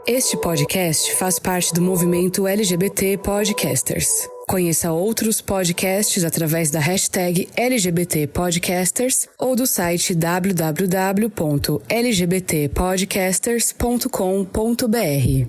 Este podcast faz parte do movimento LGBT Podcasters. Conheça outros podcasts através da hashtag LGBT Podcasters ou do site www.lgbtpodcasters.com.br.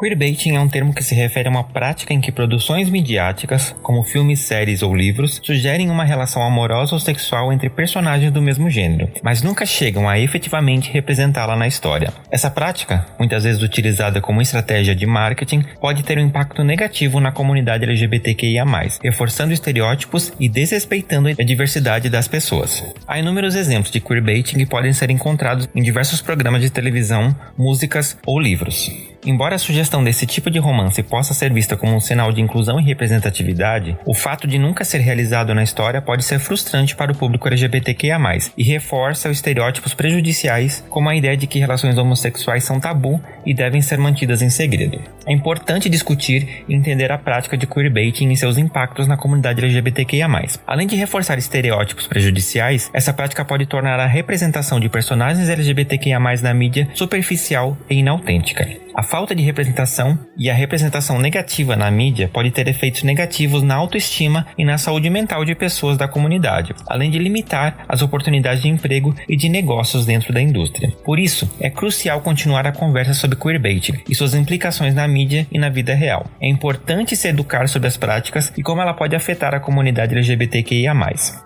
Queerbaiting é um termo que se refere a uma prática em que produções midiáticas, como filmes, séries ou livros, sugerem uma relação amorosa ou sexual entre personagens do mesmo gênero, mas nunca chegam a efetivamente representá-la na história. Essa prática, muitas vezes utilizada como estratégia de marketing, pode ter um impacto negativo na comunidade LGBTQIA+, reforçando estereótipos e desrespeitando a diversidade das pessoas. Há inúmeros exemplos de queerbaiting que podem ser encontrados em diversos programas de televisão, músicas ou livros. Embora a sugestão desse tipo de romance possa ser vista como um sinal de inclusão e representatividade, o fato de nunca ser realizado na história pode ser frustrante para o público LGBTQIA+, e reforça os estereótipos prejudiciais, como a ideia de que relações homossexuais são tabu e devem ser mantidas em segredo. É importante discutir e entender a prática de queerbaiting e seus impactos na comunidade LGBTQIA+. Além de reforçar estereótipos prejudiciais, essa prática pode tornar a representação de personagens LGBTQIA+, na mídia superficial e inautêntica. A falta de representação e a representação negativa na mídia pode ter efeitos negativos na autoestima e na saúde mental de pessoas da comunidade, além de limitar as oportunidades de emprego e de negócios dentro da indústria. Por isso, é crucial continuar a conversa sobre queerbaiting e suas implicações na mídia e na vida real. É importante se educar sobre as práticas e como ela pode afetar a comunidade LGBTQIA+.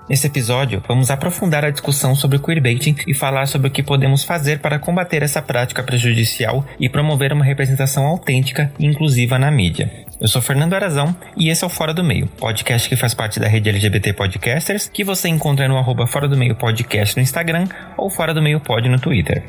Nesse episódio, vamos aprofundar a discussão sobre queerbaiting e falar sobre o que podemos fazer para combater essa prática prejudicial e promover uma representação autêntica e inclusiva na mídia. Eu sou Fernando Arazão e esse é o Fora do Meio, podcast que faz parte da rede LGBT Podcasters, que você encontra no @Fora do Meio Podcast no Instagram ou Fora do Meio Pod no Twitter.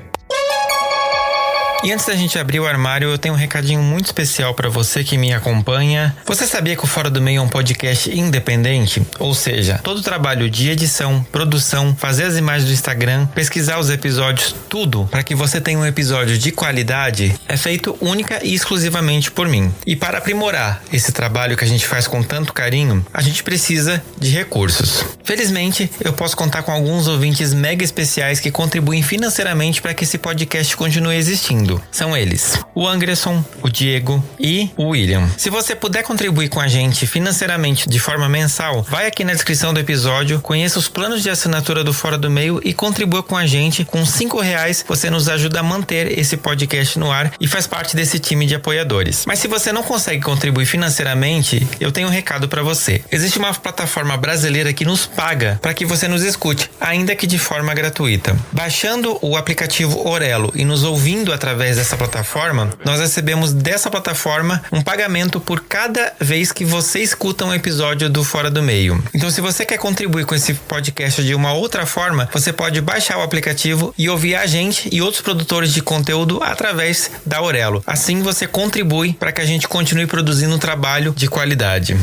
E antes da gente abrir o armário, eu tenho um recadinho muito especial para você que me acompanha. Você sabia que o Fora do Meio é um podcast independente? Ou seja, todo o trabalho de edição, produção, fazer as imagens do Instagram, pesquisar os episódios, tudo para que você tenha um episódio de qualidade, é feito única e exclusivamente por mim. E para aprimorar esse trabalho que a gente faz com tanto carinho, a gente precisa de recursos. Felizmente, eu posso contar com alguns ouvintes mega especiais que contribuem financeiramente para que esse podcast continue existindo. São eles, o Anderson, o Diego e o William. Se você puder contribuir com a gente financeiramente de forma mensal, vai aqui na descrição do episódio, conheça os planos de assinatura do Fora do Meio e contribua com a gente. Com R$5 você nos ajuda a manter esse podcast no ar e faz parte desse time de apoiadores. Mas se você não consegue contribuir financeiramente, eu tenho um recado para você. Existe uma plataforma brasileira que nos paga para que você nos escute, ainda que de forma gratuita. Baixando o aplicativo Orelo e nos ouvindo através dessa plataforma, nós recebemos dessa plataforma um pagamento por cada vez que você escuta um episódio do Fora do Meio. Então, se você quer contribuir com esse podcast de uma outra forma, você pode baixar o aplicativo e ouvir a gente e outros produtores de conteúdo através da Orelo. Assim, você contribui para que a gente continue produzindo um trabalho de qualidade.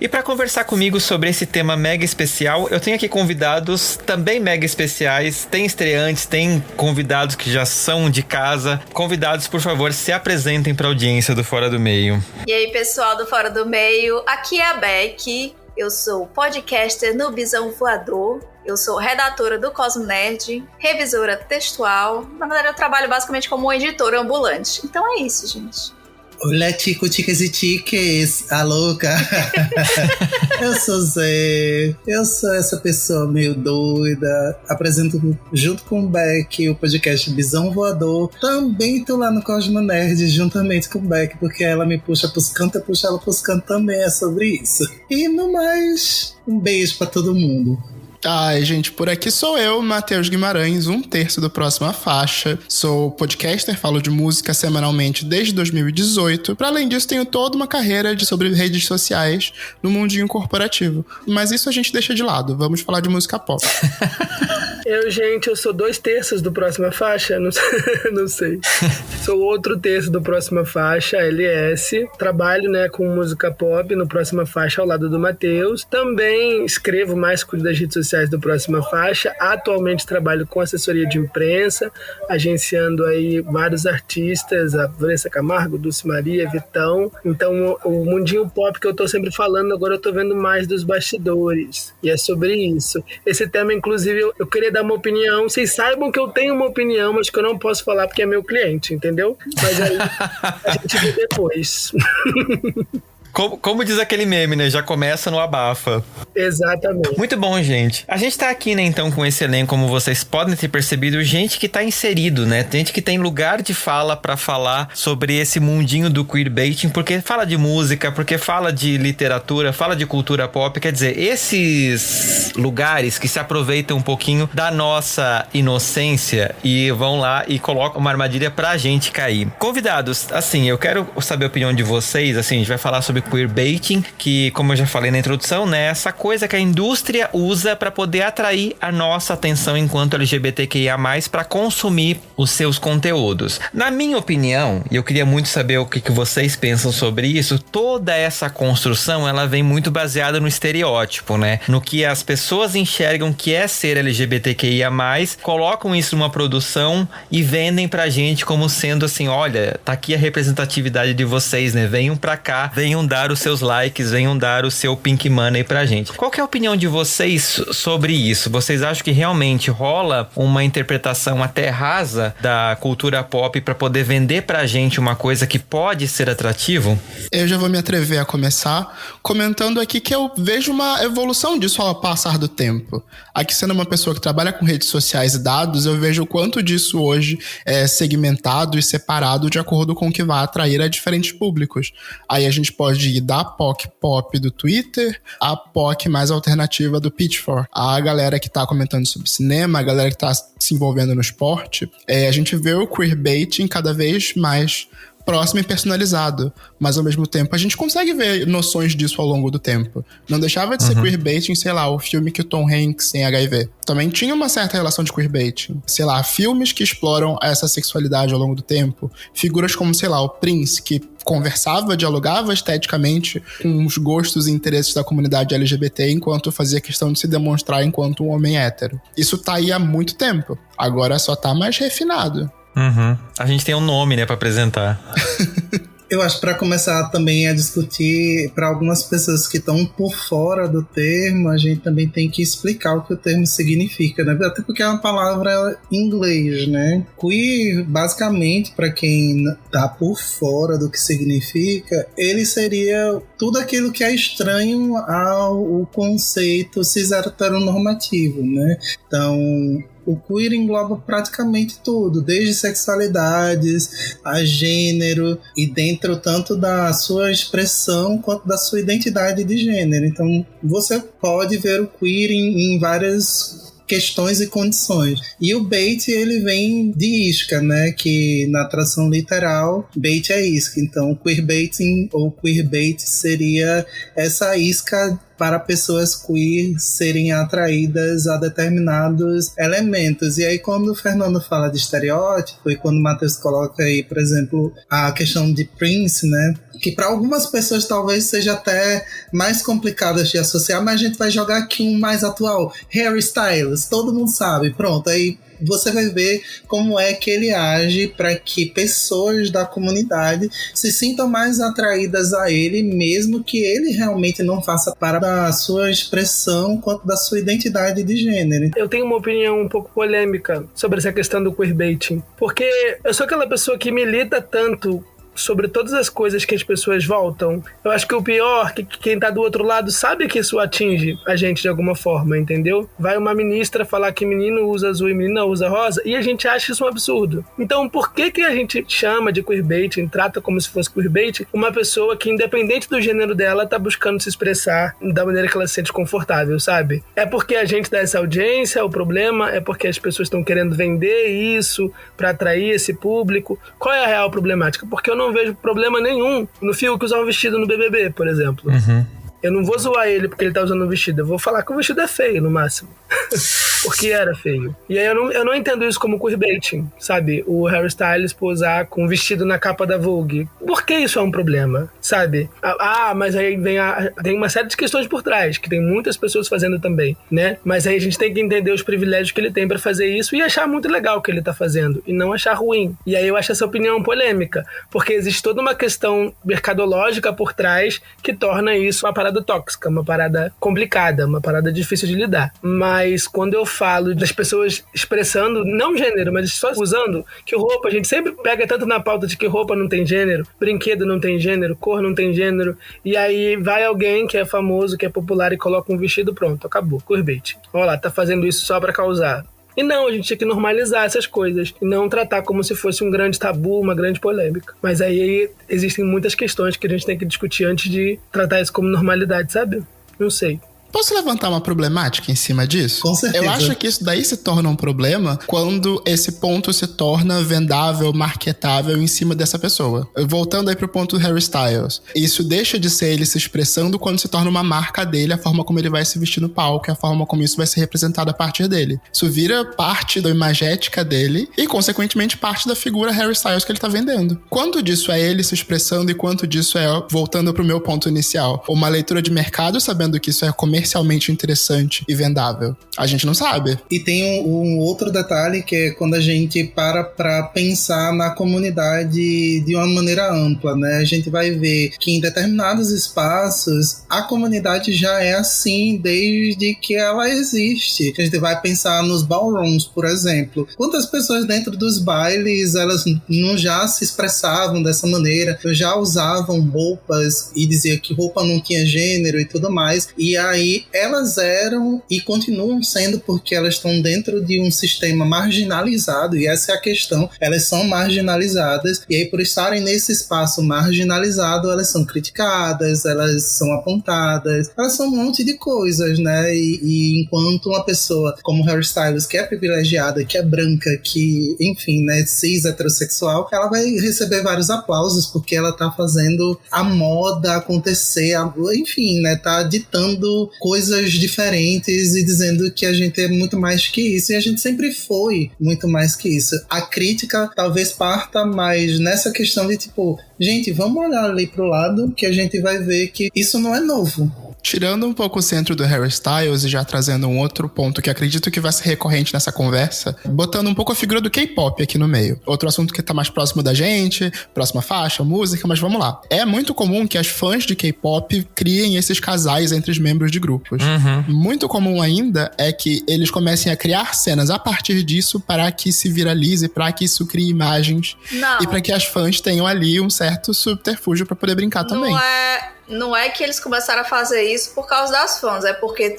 E para conversar comigo sobre esse tema mega especial, eu tenho aqui convidados também mega especiais. Tem estreantes, tem convidados que já são de casa. Convidados, por favor, se apresentem para a audiência do Fora do Meio. E aí, pessoal do Fora do Meio, aqui é a Beck. Eu sou podcaster no Bisão Voador. Eu sou redatora do Cosmo Nerd, revisora textual. Na verdade, eu trabalho basicamente como editora ambulante. Então é isso, gente. Olá, ticas e tiques, a louca. Eu sou Zé, eu sou essa pessoa meio doida. Apresento junto com o Beck o podcast Bisão Voador. Também tô lá no Cosmo Nerd juntamente com o Beck, porque ela me puxa pros cantos, eu puxo ela pros cantos também, é sobre isso. E no mais, um beijo pra todo mundo. Ai, gente, por aqui sou eu, Matheus Guimarães, 1/3 do Próxima Faixa. Sou podcaster, falo de música semanalmente desde 2018. Para além disso, tenho toda uma carreira sobre redes sociais no mundinho corporativo. Mas isso a gente deixa de lado, vamos falar de música pop. Eu sou 2/3 do Próxima Faixa, não sei. Sou outro terço do Próxima Faixa, LS. Trabalho, com música pop no Próxima Faixa ao lado do Matheus. Também escrevo mais coisas das redes sociais do Próxima Faixa. Atualmente trabalho com assessoria de imprensa, agenciando aí vários artistas, a Vanessa Camargo, Dulce Maria, Vitão. Então, o mundinho pop que eu tô sempre falando, agora eu tô vendo mais dos bastidores. E é sobre isso. Esse tema, inclusive, eu queria dar uma opinião. Vocês saibam que eu tenho uma opinião, mas que eu não posso falar porque é meu cliente, entendeu? Mas aí a gente vê depois. Como diz aquele meme, né? Já começa no abafa. Exatamente. Muito bom, gente. A gente tá aqui, né, então, com esse elenco, como vocês podem ter percebido, gente que tá inserido, né? Gente que tem lugar de fala pra falar sobre esse mundinho do queerbaiting, porque fala de música, porque fala de literatura, fala de cultura pop. Quer dizer, esses lugares que se aproveitam um pouquinho da nossa inocência e vão lá e colocam uma armadilha pra gente cair. Convidados, assim, eu quero saber a opinião de vocês, assim, a gente vai falar sobre queerbaiting, que, como eu já falei na introdução, né, essa coisa que a indústria usa para poder atrair a nossa atenção enquanto LGBTQIA+, para consumir os seus conteúdos. Na minha opinião, e eu queria muito saber o que vocês pensam sobre isso, toda essa construção, ela vem muito baseada no estereótipo, né, no que as pessoas enxergam que é ser LGBTQIA+, colocam isso numa produção e vendem pra gente como sendo assim, olha, tá aqui a representatividade de vocês, né, venham pra cá, venham dar os seus likes, venham dar o seu pink money pra gente. Qual que é a opinião de vocês sobre isso? Vocês acham que realmente rola uma interpretação até rasa da cultura pop pra poder vender pra gente uma coisa que pode ser atrativo? Eu já vou me atrever a começar comentando aqui que eu vejo uma evolução disso ao passar do tempo. Aqui, sendo uma pessoa que trabalha com redes sociais e dados, eu vejo o quanto disso hoje é segmentado e separado de acordo com o que vai atrair a diferentes públicos. Aí a gente pode ir da POC pop do Twitter à POC mais alternativa do Pitchfork. A galera que tá comentando sobre cinema, a galera que tá se envolvendo no esporte, a gente vê o queerbaiting cada vez mais próximo e personalizado, mas ao mesmo tempo a gente consegue ver noções disso ao longo do tempo. Não deixava de ser queerbaiting, sei lá, o filme que o Tom Hanks tem HIV. Também tinha uma certa relação de queerbaiting. Sei lá, filmes que exploram essa sexualidade ao longo do tempo. Figuras como, sei lá, o Prince, que conversava, dialogava esteticamente com os gostos e interesses da comunidade LGBT, enquanto fazia questão de se demonstrar enquanto um homem hétero. Isso tá aí há muito tempo. Agora só tá mais refinado. A gente tem um nome, né, pra apresentar. Eu acho que para começar também a discutir, para algumas pessoas que estão por fora do termo, a gente também tem que explicar o que o termo significa, né? Até porque é uma palavra em inglês, né? Queer, basicamente, para quem tá por fora do que significa, ele seria tudo aquilo que é estranho ao conceito cis heteronormativo, né? Então, o queer engloba praticamente tudo, desde sexualidades a gênero, e dentro tanto da sua expressão quanto da sua identidade de gênero. Então você pode ver o queer em várias questões e condições. E o bait, ele vem de isca, né? Que na tradução literal, bait é isca. Então queerbaiting ou queerbait seria essa isca para pessoas queer serem atraídas a determinados elementos. E aí, quando o Fernando fala de estereótipo, e quando o Matheus coloca aí, por exemplo, a questão de Prince, né? Que para algumas pessoas talvez seja até mais complicado de associar, mas a gente vai jogar aqui um mais atual. Harry Styles, todo mundo sabe. Pronto, aí você vai ver como é que ele age para que pessoas da comunidade se sintam mais atraídas a ele, mesmo que ele realmente não faça parte da sua expressão quanto da sua identidade de gênero. Eu tenho uma opinião um pouco polêmica sobre essa questão do queerbaiting, porque eu sou aquela pessoa que milita tanto sobre todas as coisas que as pessoas voltam. Eu acho que o pior, que quem tá do outro lado sabe que isso atinge a gente de alguma forma, entendeu? Vai uma ministra falar que menino usa azul e menina usa rosa, e a gente acha isso um absurdo. Então, por que a gente chama de queerbaiting, trata como se fosse queerbaiting, uma pessoa que, independente do gênero dela, tá buscando se expressar da maneira que ela se sente confortável, sabe? É porque a gente dá essa audiência, o problema é porque as pessoas estão querendo vender isso pra atrair esse público. Qual é a real problemática? Porque eu não vejo problema nenhum no Fiuk usar um vestido no BBB, por exemplo. Eu não vou zoar ele porque ele tá usando um vestido. Eu vou falar que o vestido é feio, no máximo. Porque era feio. E aí eu não entendo isso como queerbaiting, sabe? O Harry Styles posar com um vestido na capa da Vogue. Por que isso é um problema, sabe? Mas aí tem uma série de questões por trás, que tem muitas pessoas fazendo também, né? Mas aí a gente tem que entender os privilégios que ele tem pra fazer isso e achar muito legal o que ele tá fazendo. E não achar ruim. E aí eu acho essa opinião polêmica. Porque existe toda uma questão mercadológica por trás que torna isso uma parada tóxica, uma parada complicada, uma parada difícil de lidar. Mas quando eu falo das pessoas expressando, não gênero, mas só usando, que roupa, a gente sempre pega tanto na pauta de que roupa não tem gênero, brinquedo não tem gênero, cor não tem gênero, e aí vai alguém que é famoso, que é popular e coloca um vestido, pronto, acabou, queerbaiting. Olha lá, tá fazendo isso só pra causar. E não, a gente tinha que normalizar essas coisas e não tratar como se fosse um grande tabu, uma grande polêmica. Mas aí existem muitas questões que a gente tem que discutir antes de tratar isso como normalidade, sabe? Não sei. Posso levantar uma problemática em cima disso? Com certeza. Eu acho que isso daí se torna um problema quando esse ponto se torna vendável, marketável em cima dessa pessoa. Voltando aí pro ponto do Harry Styles. Isso deixa de ser ele se expressando quando se torna uma marca dele, a forma como ele vai se vestir no palco, a forma como isso vai ser representado a partir dele. Isso vira parte da imagética dele e, consequentemente, parte da figura Harry Styles que ele tá vendendo. Quanto disso é ele se expressando e quanto disso é, voltando pro meu ponto inicial, uma leitura de mercado sabendo que isso é comercialmente interessante e vendável? A gente não sabe. E tem um outro detalhe que é quando a gente para pra pensar na comunidade de uma maneira ampla, né? A gente vai ver que em determinados espaços a comunidade já é assim desde que ela existe. A gente vai pensar nos ballrooms, por exemplo. Quantas pessoas dentro dos bailes elas não já se expressavam dessa maneira, já usavam roupas e dizia que roupa não tinha gênero e tudo mais. E aí elas eram e continuam sendo, porque elas estão dentro de um sistema marginalizado, e essa é a questão, elas são marginalizadas, e aí por estarem nesse espaço marginalizado, elas são criticadas, elas são apontadas, elas são um monte de coisas, né? E enquanto uma pessoa como Harry Styles, que é privilegiada, que é branca, que, enfim, né, cis, heterossexual, ela vai receber vários aplausos, porque ela tá fazendo a moda acontecer, enfim, né, tá ditando coisas diferentes e dizendo que a gente é muito mais que isso, e a gente sempre foi muito mais que isso. A crítica talvez parta mais nessa questão de tipo, gente, vamos olhar ali pro lado que a gente vai ver que isso não é novo. Tirando um pouco o centro do Harry Styles e já trazendo um outro ponto que acredito que vai ser recorrente nessa conversa, botando um pouco a figura do K-pop aqui no meio. Outro assunto que tá mais próximo da gente, próxima faixa, música, mas vamos lá. É muito comum que as fãs de K-pop criem esses casais entre os membros de grupos. Muito comum ainda é que eles comecem a criar cenas a partir disso para que se viralize, para que isso crie imagens. Não. E para que as fãs tenham ali um certo subterfúgio para poder brincar também. Não é que eles começaram a fazer isso por causa das fãs, é porque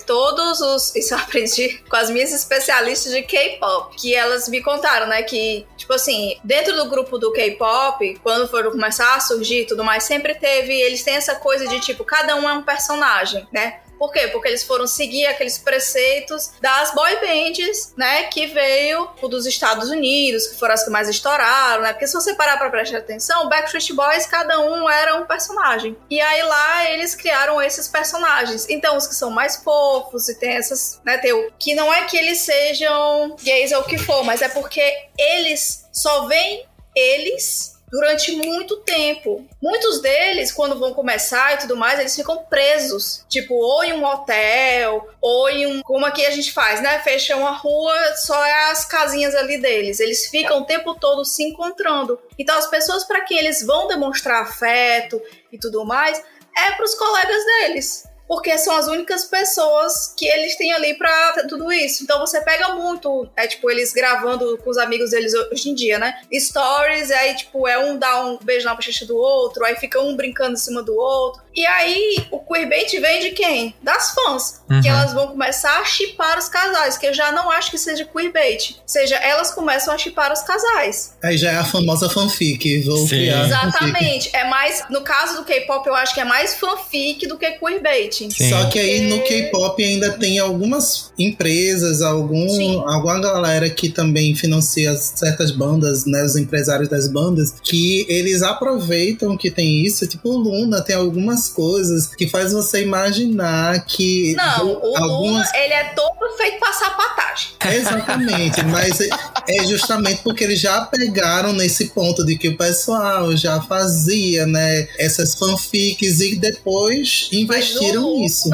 isso eu aprendi com as minhas especialistas de K-pop, que elas me contaram, né, que, tipo assim, dentro do grupo do K-pop, quando foram começar a surgir e tudo mais, sempre eles têm essa coisa de, tipo, cada um é um personagem, né? Por quê? Porque eles foram seguir aqueles preceitos das boy bands, né, que veio dos Estados Unidos, que foram as que mais estouraram, né, porque se você parar pra prestar atenção, Backstreet Boys, cada um era um personagem. E aí lá eles criaram esses personagens. Então, os que são mais fofos e tem essas, né, que não é que eles sejam gays ou o que for, mas é porque eles só veem eles durante muito tempo. Muitos deles, quando vão começar e tudo mais, eles ficam presos. Tipo, ou em um hotel, ou em como aqui a gente faz, né? Fecha uma rua, só é as casinhas ali deles. Eles ficam o tempo todo se encontrando. Então, as pessoas para quem eles vão demonstrar afeto e tudo mais, é pros colegas deles. porque são as únicas pessoas que eles têm ali pra tudo isso. Então você pega muito, eles gravando com os amigos deles hoje em dia, né? Stories, aí um dá um beijo na bochecha do outro, aí fica um brincando em cima do outro. E aí o queerbait vem de quem? Das fãs. Que elas vão começar a shippar os casais, que eu já não acho que seja queerbait. Ou seja, elas começam a shippar os casais. Aí já é a famosa fanfic. Vou criar. Exatamente. É mais, no caso do K-pop, eu acho que é mais fanfic do que queerbait. Só que aí no K-pop ainda tem algumas empresas, alguma galera que também financia certas bandas, né? Os empresários das bandas, que eles aproveitam que tem isso. Tipo, o Luna tem algumas coisas que faz você imaginar que... Não, o Luna, ele é todo feito pra sapatagem. Exatamente, mas é justamente porque eles já pegaram nesse ponto de que o pessoal já fazia, né, essas fanfics e depois investiram nisso.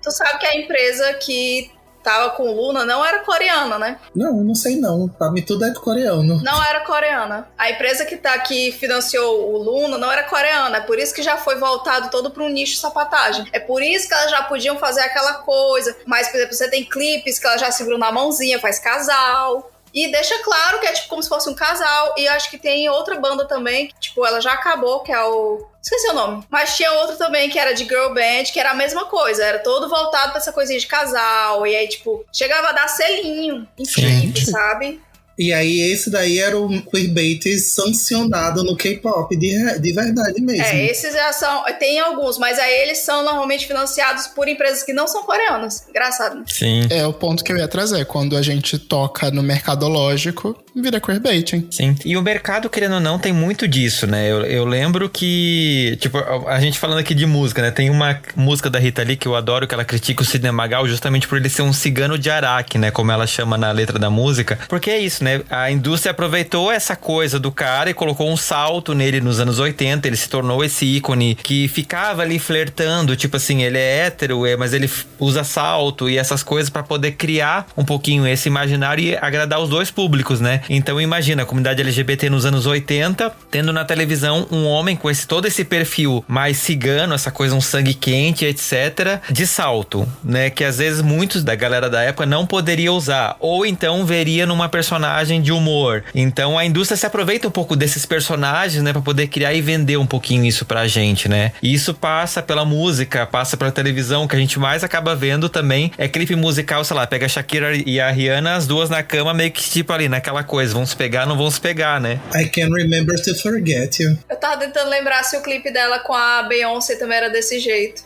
Tu sabe que a empresa que tava com o Luna não era coreana, né? Não sei não. Pra mim tudo é coreano. Não era coreana. A empresa que financiou o Luna não era coreana. É por isso que já foi voltado todo para um nicho de sapatagem. É por isso que elas já podiam fazer aquela coisa. Mas, por exemplo, você tem clipes que elas já seguram na mãozinha, faz casal. E deixa claro que é como se fosse um casal. E acho que tem outra banda também, que ela já acabou, que é o... Esqueci o nome. Mas tinha outro também que era de girl band, que era a mesma coisa. Era todo voltado pra essa coisinha de casal. E aí, chegava a dar selinho em clipe, sabe? E aí esse daí era o queerbait sancionado no K-pop, de verdade mesmo. Esses já são... Tem alguns, mas aí eles são normalmente financiados por empresas que não são coreanas. Engraçado, né? Sim. É o ponto que eu ia trazer. Quando a gente toca no mercadológico, vira queerbaiting. Sim. E o mercado, querendo ou não, tem muito disso, né? Eu lembro que... a gente falando aqui de música, né? Tem uma música da Rita Lee que eu adoro, que ela critica o Sidney Magal justamente por ele ser um cigano de Araque, né? Como ela chama na letra da música. Porque é isso, né? A indústria aproveitou essa coisa do cara e colocou um salto nele nos anos 80. Ele se tornou esse ícone que ficava ali flertando, ele é hétero, mas ele usa salto e essas coisas pra poder criar um pouquinho esse imaginário e agradar os dois públicos, né? Então imagina a comunidade LGBT nos anos 80, tendo na televisão um homem com todo esse perfil mais cigano, essa coisa, um sangue quente, etc, de salto, né? Que às vezes muitos da galera da época não poderia usar, ou então veria numa personagem de humor. Então a indústria se aproveita um pouco desses personagens, né, pra poder criar e vender um pouquinho isso pra gente, né? E isso passa pela música, passa pela televisão. O que a gente mais acaba vendo também é clipe musical, sei lá, pega a Shakira e a Rihanna, as duas na cama, meio que ali, naquela coisa, vão se pegar, não vão se pegar, né? I Can't Remember to Forget You. Eu tava tentando lembrar se o clipe dela com a Beyoncé também era desse jeito.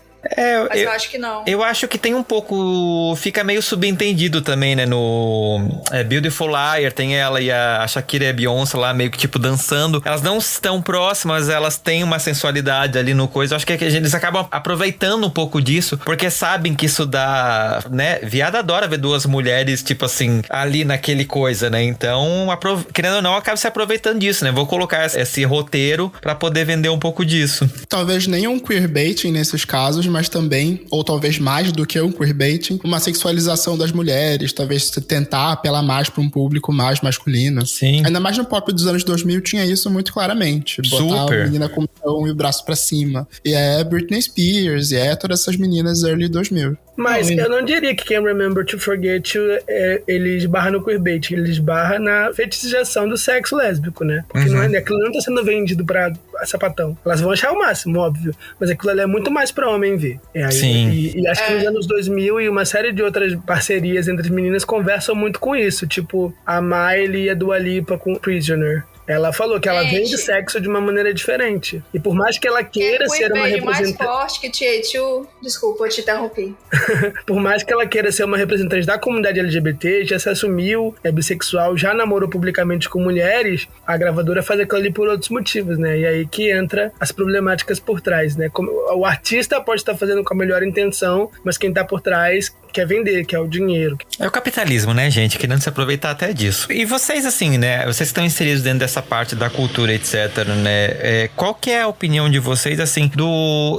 Mas eu acho que não. Eu acho que tem um pouco... Fica meio subentendido também, né? No Beautiful Liar, tem ela e a Shakira e a Beyoncé lá meio que dançando. Elas não estão próximas, elas têm uma sensualidade ali no coisa. Eu acho que eles acabam aproveitando um pouco disso, porque sabem que isso dá, né? Viado adora ver duas mulheres, ali naquele coisa, né? Então, querendo ou não, acaba se aproveitando disso, né? Vou colocar esse roteiro pra poder vender um pouco disso. Talvez nem um queerbaiting nesses casos, mas também, ou talvez mais do que um queerbaiting, uma sexualização das mulheres, talvez tentar apelar mais para um público mais masculino. Sim. Ainda mais no pop dos anos 2000 tinha isso muito claramente. Botar a menina com o mão e o braço pra cima. E é Britney Spears, e é todas essas meninas early 2000. Mas eu não diria que Can't Remember to Forget You, ele esbarra no queerbait, ele esbarra na fetichização do sexo lésbico, né? Porque aquilo não tá sendo vendido pra sapatão. Elas vão achar o máximo, óbvio, mas aquilo ali é muito mais pra homem ver. Sim. E acho que nos anos 2000 e uma série de outras parcerias entre as meninas conversam muito com isso, tipo a Miley e a Dua Lipa com Prisoner. Ela falou que ela vende sexo de uma maneira diferente. E por mais que ela queira ser uma representante... mais forte que TH2... Desculpa, eu te interrompi. Por mais que ela queira ser uma representante da comunidade LGBT, já se assumiu, é bissexual, já namorou publicamente com mulheres, a gravadora faz aquilo ali por outros motivos, né? E aí que entra as problemáticas por trás, né? O artista pode estar fazendo com a melhor intenção, mas quem tá por trás quer vender, quer o dinheiro. É o capitalismo, né, gente? Querendo se aproveitar até disso. E vocês, assim, né? Vocês que estão inseridos dentro dessa parte da cultura, etc, né? Qual que é a opinião de vocês, assim,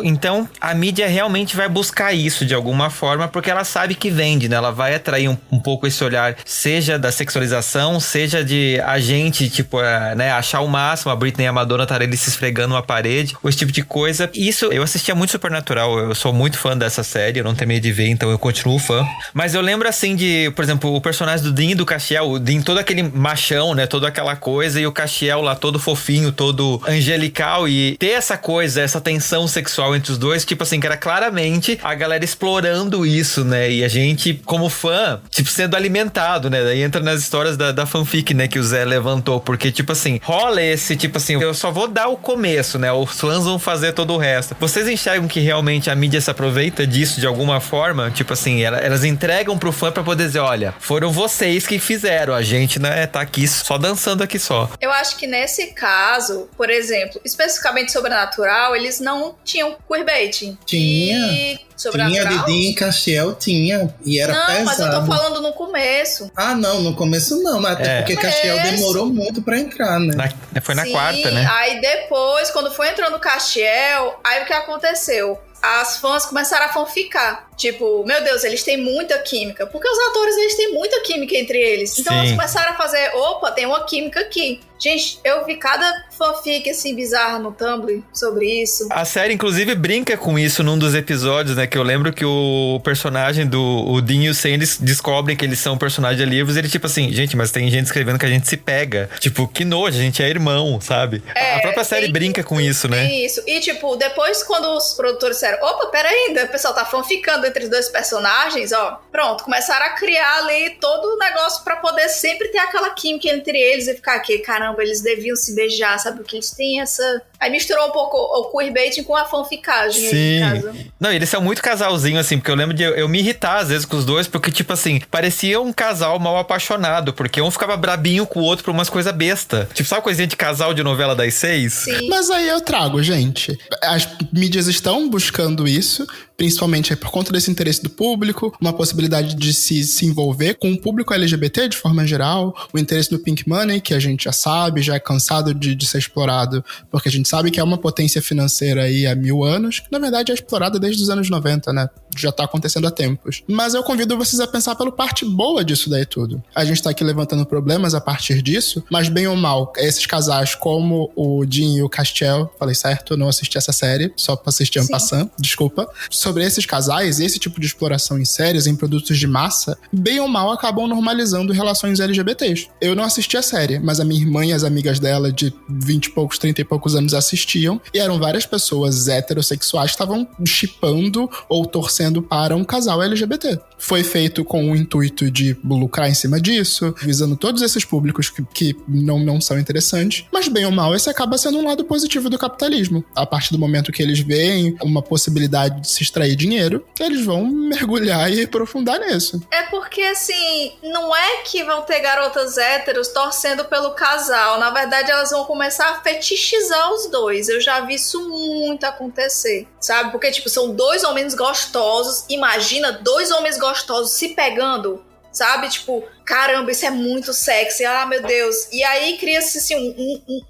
Então, a mídia realmente vai buscar isso de alguma forma, porque ela sabe que vende, né? Ela vai atrair um pouco esse olhar, seja da sexualização, seja de a gente, tipo, né? Achar o máximo, a Britney e a Madonna estarem ali se esfregando uma parede, ou esse tipo de coisa. Isso, eu assistia muito Supernatural, eu sou muito fã dessa série, eu não terminei de ver, então eu continuo fã. Mas eu lembro, assim, de, por exemplo, o personagem do Dean e do Castiel, o Dean todo aquele machão, né? Toda aquela coisa, e o Castiel lá todo fofinho, todo angelical, e ter essa coisa, essa tensão sexual entre os dois, tipo assim, que era claramente a galera explorando isso, né? E a gente, como fã, tipo, sendo alimentado, né? Daí entra nas histórias da fanfic, né? Que o Zé levantou, porque, tipo assim, rola esse, tipo assim, eu só vou dar o começo, né? Os fãs vão fazer todo o resto. Vocês enxergam que realmente a mídia se aproveita disso de alguma forma? Tipo assim, elas entregam pro fã pra poder dizer, olha, foram vocês que fizeram, a gente, né, tá aqui só dançando aqui só. Eu acho que nesse caso, por exemplo, especificamente Sobrenatural, eles não tinham queerbaiting. Tinha. Tinha Didi e Castiel, tinha. E era pesado. Não, mas eu tô falando no começo. Ah, não, no começo não. Mas até porque Castiel demorou muito pra entrar, né? Foi na quarta, né? Aí depois, quando foi entrando o Castiel, aí o que aconteceu? As fãs começaram a fanficar. Tipo, meu Deus, eles têm muita química. Porque os atores, eles têm muita química entre eles. Então eles começaram a fazer, opa, tem uma química aqui. Gente, eu vi cada fanfic assim bizarra no Tumblr sobre isso. A série, inclusive, brinca com isso num dos episódios, né? Que eu lembro que o personagem o Dean e o Sam, eles descobrem que eles são personagens de livros. Ele, tipo assim, gente, mas tem gente escrevendo que a gente se pega. Tipo, que nojo, a gente é irmão, sabe? A própria série brinca com isso, né? Isso. E, tipo, depois quando os produtores disseram, opa, peraí, o pessoal tá fanficando entre os dois personagens, ó. Pronto, começaram a criar ali todo o negócio pra poder sempre ter aquela química entre eles e ficar aqui, caramba, eles deviam se beijar, sabe? Porque eles têm essa... Aí misturou um pouco o queerbaiting com a fanficagem. Sim. Aí, no caso. Não, eles são muito casalzinho, assim, porque eu lembro de eu me irritar às vezes com os dois, porque, tipo assim, parecia um casal mal apaixonado, porque um ficava brabinho com o outro por umas coisas besta. Tipo, sabe coisinha de casal de novela das 6? Sim. Mas aí eu trago, gente. As mídias estão buscando isso, principalmente por conta desse interesse do público, uma possibilidade de se envolver com o público LGBT de forma geral, o interesse no Pink Money, que a gente já sabe, já é cansado de ser explorado, porque a gente sabe que é uma potência financeira aí há 1000 anos, que na verdade é explorada desde os anos 90, né? Já tá acontecendo há tempos. Mas eu convido vocês a pensar pela parte boa disso daí tudo. A gente tá aqui levantando problemas a partir disso, mas bem ou mal, esses casais como o Dean e o Castiel, falei certo, eu não assisti essa série, só pra assistir en passant, desculpa. Sobre esses casais, esse tipo de exploração em séries, em produtos de massa, bem ou mal acabam normalizando relações LGBTs. Eu não assisti a série, mas a minha irmã e as amigas dela de 20 e poucos, 30 e poucos anos assistiam, e eram várias pessoas heterossexuais que estavam shippando ou torcendo para um casal LGBT. Foi feito com o intuito de lucrar em cima disso, visando todos esses públicos que não são interessantes, mas bem ou mal, esse acaba sendo um lado positivo do capitalismo. A partir do momento que eles veem uma possibilidade de se extrair dinheiro, eles vão mergulhar e aprofundar nisso. É porque, assim, não é que vão ter garotas héteros torcendo pelo casal. Na verdade, elas vão começar a fetichizar os dois. Eu já vi isso muito acontecer, sabe? Porque, tipo, são dois homens gostosos. Imagina dois homens gostosos se pegando, sabe? Tipo, caramba, isso é muito sexy. Ah, meu Deus. E aí cria-se, assim,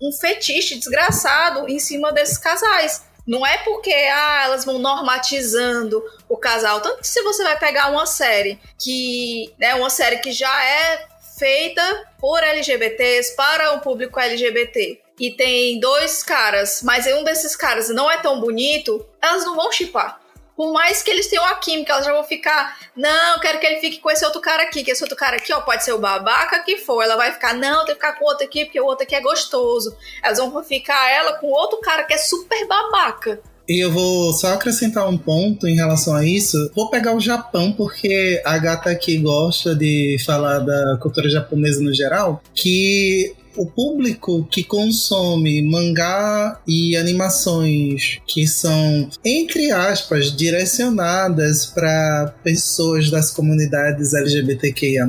um fetiche desgraçado em cima desses casais. Não é porque elas vão normatizando o casal. Tanto que se você vai pegar uma série que, né, uma série que já é feita por LGBTs, para um público LGBT, e tem dois caras, mas um desses caras não é tão bonito, elas não vão shippar. Por mais que eles tenham a química, elas já vão ficar, não, quero que ele fique com esse outro cara aqui, que esse outro cara aqui, ó, pode ser o babaca que for. Ela vai ficar, não, tem que ficar com o outro aqui, porque o outro aqui é gostoso. Elas vão ficar ela com outro cara que é super babaca. E eu vou só acrescentar um ponto em relação a isso. Vou pegar o Japão, porque a gata aqui gosta de falar da cultura japonesa no geral, que o público que consome mangá e animações que são, entre aspas, direcionadas para pessoas das comunidades LGBTQIA+,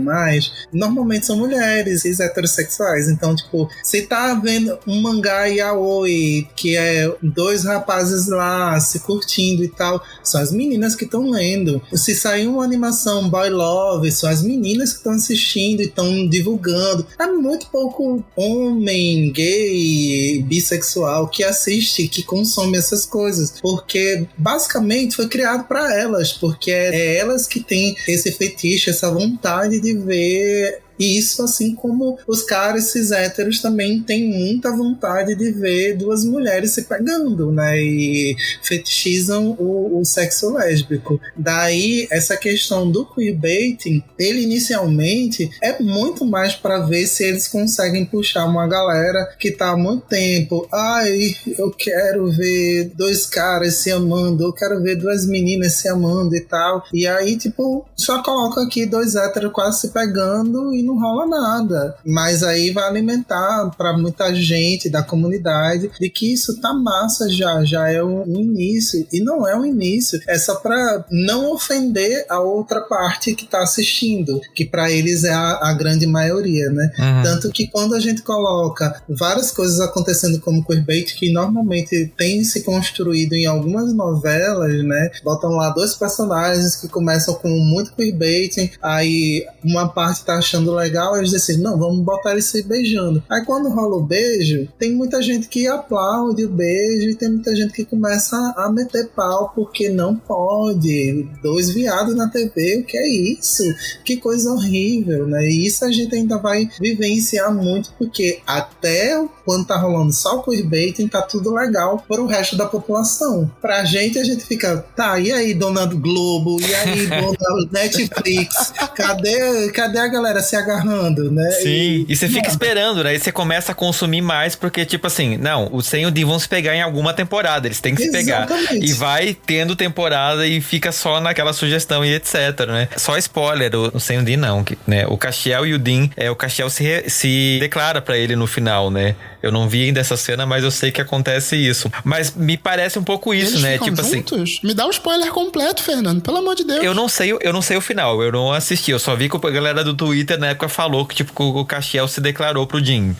normalmente são mulheres cis heterossexuais. Então, tipo, você tá vendo um mangá yaoi, que é dois rapazes lá se curtindo e tal, são as meninas que estão lendo. Se sair uma animação boy love, são as meninas que estão assistindo e estão divulgando. É muito pouco homem, gay, bissexual que assiste, que consome essas coisas, porque basicamente foi criado para elas, porque é elas que têm esse fetiche, essa vontade de ver isso, assim como os caras cis héteros também têm muita vontade de ver duas mulheres se pegando, né? E fetichizam o sexo lésbico. Daí, essa questão do queerbaiting, ele inicialmente é muito mais para ver se eles conseguem puxar uma galera que tá há muito tempo. Ai, eu quero ver dois caras se amando, eu quero ver duas meninas se amando e tal. E aí, tipo, só coloca aqui dois héteros quase se pegando e não rola nada. Mas aí vai alimentar para muita gente da comunidade de que isso tá massa já é um início. E não é um início, é só para não ofender a outra parte que tá assistindo, que para eles é a grande maioria, né? Tanto que quando a gente coloca várias coisas acontecendo como queerbait, que normalmente tem se construído em algumas novelas, né? Botam lá dois personagens que começam com muito queerbaiting, aí uma parte tá achando legal, eles decidem, não, vamos botar eles se beijando. Aí quando rola o beijo, tem muita gente que aplaude o beijo e tem muita gente que começa a meter pau porque não pode. Dois viados na TV, o que é isso? Que coisa horrível, né? E isso a gente ainda vai vivenciar muito, porque até quando tá rolando só o queerbaiting, tá tudo legal para o resto da população. Pra gente, a gente fica, tá, e aí, dona Globo? E aí, dona Netflix? Cadê a galera se agarrando, né? Sim, e você fica esperando, né? E você começa a consumir mais, porque, tipo assim, não, o Sen e o Dean vão se pegar em alguma temporada, eles têm que se pegar. E vai tendo temporada e fica só naquela sugestão e etc, né? Só spoiler, o Sen e o Dean não, né? O Castiel e o Dean, o Castiel se declara pra ele no final, né? Eu não vi ainda essa cena, mas eu sei que acontece isso. Mas me parece um pouco isso, eles né? Ficam tipo juntos? assim. Me dá o spoiler completo, Fernando, pelo amor de Deus. Eu não sei o final, eu não assisti. Eu só vi que a galera do Twitter na época falou que, tipo, o Castiel se declarou pro Dean.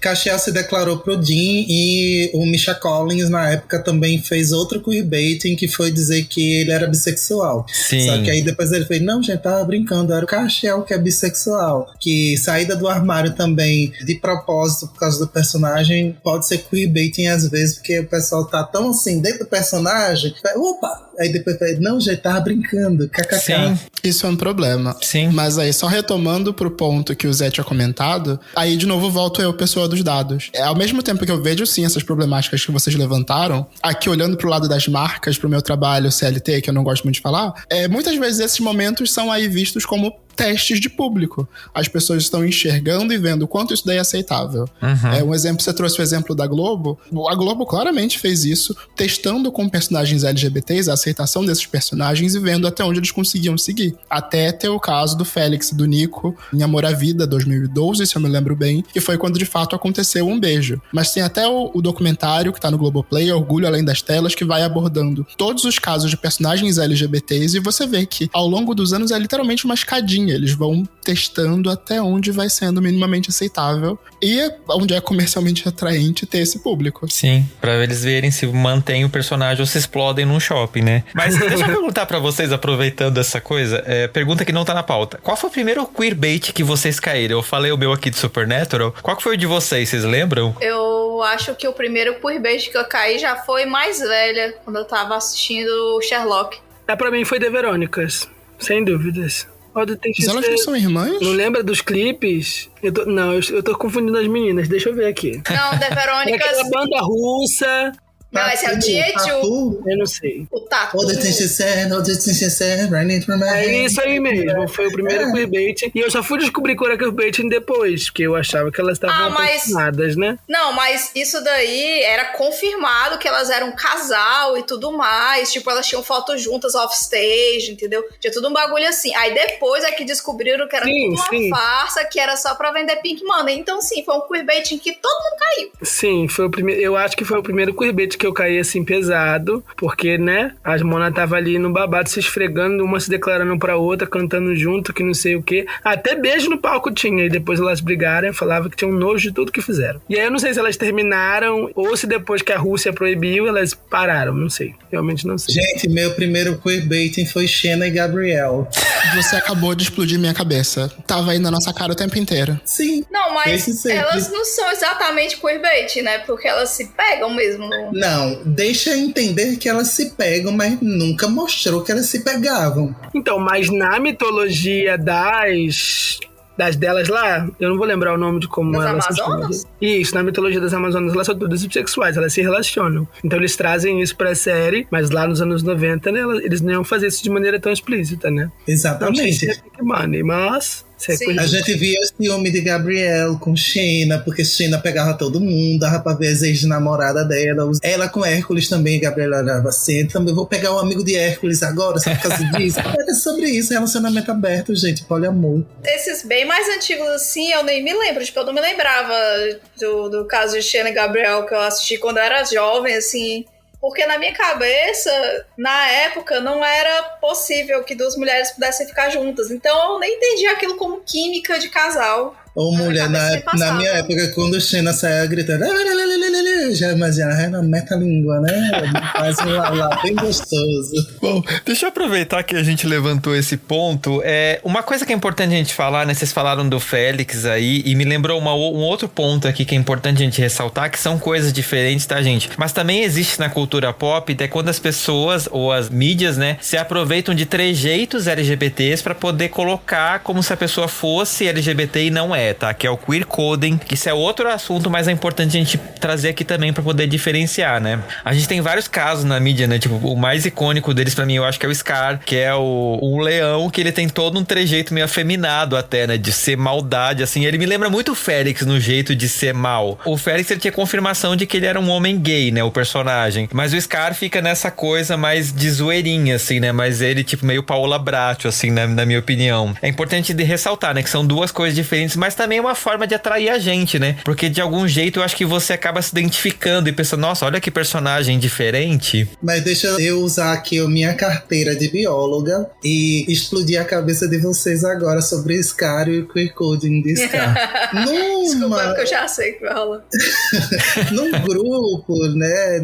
Castiel se declarou pro Dean e o Misha Collins, na época, também fez outro queerbaiting que foi dizer que ele era bissexual. Sim. Só que aí depois ele fez, não, gente, tava brincando, era o Castiel que é bissexual. Que saída do armário também, de propósito, por causa do personagem, pode ser queerbaiting às vezes, porque o pessoal tá tão assim, dentro do personagem, opa! Aí depois fala, não, gente, tava brincando, kkk. Sim. Isso é um problema. Sim. Mas aí, só retomando pro ponto que o Zé tinha comentado, aí de novo volto eu, pessoa dos dados. Ao mesmo tempo que eu vejo, sim, essas problemáticas que vocês levantaram, aqui olhando pro lado das marcas, pro meu trabalho CLT, que eu não gosto muito de falar, muitas vezes esses momentos são aí vistos como testes de público. As pessoas estão enxergando e vendo o quanto isso daí é aceitável. Um exemplo, você trouxe o exemplo da Globo. A Globo claramente fez isso, testando com personagens LGBTs a aceitação desses personagens e vendo até onde eles conseguiam seguir. Até ter o caso do Félix e do Nico em Amor à Vida, 2012, se eu me lembro bem, que foi quando de fato aconteceu um beijo. Mas tem até o documentário que tá no Globoplay, Orgulho Além das Telas, que vai abordando todos os casos de personagens LGBTs e você vê que ao longo dos anos é literalmente uma escadinha. Eles vão testando até onde vai sendo minimamente aceitável e onde é comercialmente atraente ter esse público. Sim, pra eles verem se mantém o personagem ou se explodem num shopping, né? Mas deixa eu perguntar pra vocês, aproveitando essa coisa, pergunta que não tá na pauta. Qual foi o primeiro queerbait que vocês caíram? Eu falei o meu aqui de Supernatural. Qual que foi o de vocês lembram? Eu acho que o primeiro queerbait que eu caí já foi mais velha, quando eu tava assistindo Sherlock. Pra mim foi The Verônicas, sem dúvidas. Mas elas não são irmãs? Não lembra dos clipes? Eu tô confundindo as meninas, deixa eu ver aqui. Não, The Verônicas... Aquela banda russa. Não, esse é o Jeju. Eu não sei. O Tatu. All the things she said, right into my É head. isso aí mesmo, foi o primeiro queerbaiting. E eu só fui descobrir qual era queerbaiting depois, porque eu achava que elas estavam apaixonadas, né? Não, mas isso daí era confirmado que elas eram um casal e tudo mais. Tipo, elas tinham fotos juntas off-stage, entendeu? Tinha tudo um bagulho assim. Aí depois é que descobriram que era tudo uma farsa, que era só pra vender Pink Money. Então, sim, foi um queerbaiting que todo mundo caiu. Sim, foi o primeiro. Eu acho que foi o primeiro queerbaiting que eu caí assim pesado, porque, né, as mona tava ali no babado se esfregando, uma se declarando pra outra, cantando junto, que não sei o quê. Até beijo no palco tinha, e depois elas brigaram e falavam que tinham nojo de tudo que fizeram. E aí eu não sei se elas terminaram, ou se depois que a Rússia proibiu, elas pararam, não sei. Realmente não sei. Gente, meu primeiro queerbaiting foi Xena e Gabriel. Você acabou de explodir minha cabeça. Tava aí na nossa cara o tempo inteiro. Sim. Não, mas Desde sempre. elas não são exatamente queerbaiting, né? Porque elas se pegam mesmo. Não, deixa entender que elas se pegam, mas nunca mostrou que elas se pegavam. Então, mas na mitologia das delas lá, eu não vou lembrar o nome de como Das elas Amazonas? são. Isso, na mitologia das Amazonas, elas são todas bissexuais, elas se relacionam. Então eles trazem isso pra série, mas lá nos anos 90, né, eles não iam fazer isso de maneira tão explícita, né? Exatamente. Não sei se é Pink Money, mas... Sim. A gente via o ciúme de Gabriel com Xena, porque Xena pegava todo mundo, dava pra ver as ex-namoradas dela. Ela com Hércules também, Gabriel olhava assim, também vou pegar um amigo de Hércules agora, só por causa disso. É sobre isso, relacionamento aberto, gente, poliamor. Esses bem mais antigos assim, eu nem me lembro. Tipo, eu não me lembrava do caso de Xena e Gabriel que eu assisti quando eu era jovem, assim... Porque na minha cabeça, na época, não era possível que duas mulheres pudessem ficar juntas. Então eu nem entendi aquilo como química de casal. Ou mulher, na minha época, quando Xena saia gritando, já imagina, ela meta a língua, né? Faz um lá bem gostoso. Bom, deixa eu aproveitar que a gente levantou esse ponto. Uma coisa que é importante a gente falar, né? Vocês falaram do Félix aí, e me lembrou um outro ponto aqui que é importante a gente ressaltar, que são coisas diferentes, tá, gente? Mas também existe na cultura pop, é quando as pessoas, ou as mídias, né, se aproveitam de trejeitos LGBTs pra poder colocar como se a pessoa fosse LGBT e não é. Tá? Que é o queer coding, que isso é outro assunto, mas é importante a gente trazer aqui também pra poder diferenciar, né? A gente tem vários casos na mídia, né? Tipo, o mais icônico deles pra mim, eu acho que é o Scar, que é o leão, que ele tem todo um trejeito meio afeminado até, né? De ser maldade, assim. Ele me lembra muito o Félix no jeito de ser mal. O Félix, ele tinha confirmação de que ele era um homem gay, né? O personagem. Mas o Scar fica nessa coisa mais de zoeirinha, assim, né? Mas ele, tipo, meio Paola Bracho, assim, na minha opinião. É importante de ressaltar, né? Que são duas coisas diferentes, mas também é uma forma de atrair a gente, né? Porque de algum jeito eu acho que você acaba se identificando e pensando, nossa, olha que personagem diferente. Mas deixa eu usar aqui a minha carteira de bióloga e explodir a cabeça de vocês agora sobre Scar e o queer coding de Scar. Desculpa, porque eu já sei que vai rolar. Num grupo, né?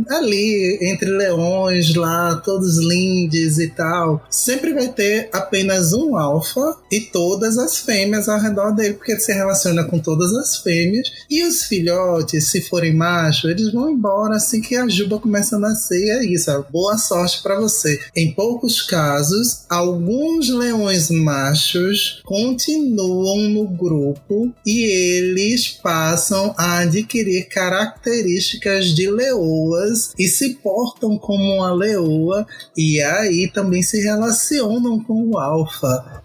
Ali, entre leões lá, todos lindes e tal, sempre vai ter apenas um alfa e todas as fêmeas ao redor dele, porque ele se relaciona com todas as fêmeas, e os filhotes, se forem machos, eles vão embora assim que a juba começa a nascer, e é isso, boa sorte pra você. Em poucos casos, alguns leões machos continuam no grupo e eles passam a adquirir características de leoas e se portam como uma leoa, e aí também se relacionam com o alfa.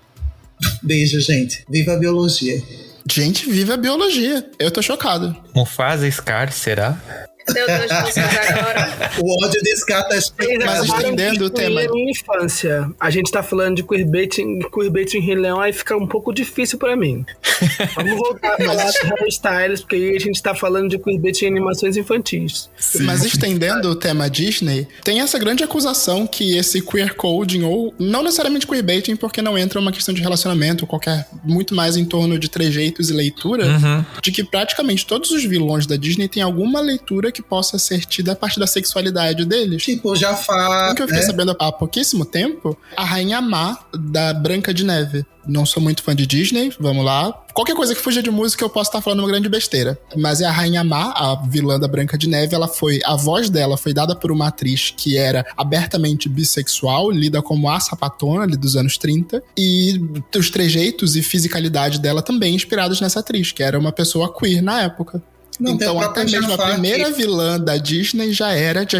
Beijo, gente. Viva a biologia. Gente, viva a biologia. Eu tô chocado. Mufasa Scar, será? Meu Deus de vocês agora. O ódio descarta as Mas estendendo o tema. Minha infância. A gente tá falando de queerbaiting em Rei Leão, aí fica um pouco difícil pra mim. Vamos voltar a falar de Harry Styles, porque aí a gente tá falando de queerbaiting em animações infantis. Mas estendendo o tema Disney, tem essa grande acusação que esse queer coding, ou não necessariamente queerbaiting, porque não entra uma questão de relacionamento, qualquer, muito mais em torno de trejeitos e leitura, de que praticamente todos os vilões da Disney têm alguma leitura que possa ser tida a partir da sexualidade deles. Tipo, Jafar. O que eu fiquei sabendo há pouquíssimo tempo, a Rainha Má, da Branca de Neve. Não sou muito fã de Disney, vamos lá. Qualquer coisa que fuja de música eu posso estar falando uma grande besteira. Mas é a Rainha Má, a vilã da Branca de Neve, a voz dela foi dada por uma atriz que era abertamente bissexual, lida como a sapatona ali dos anos 30, e os trejeitos e fisicalidade dela também inspirados nessa atriz, que era uma pessoa queer na época. Não, então até mesmo a primeira vilã da Disney já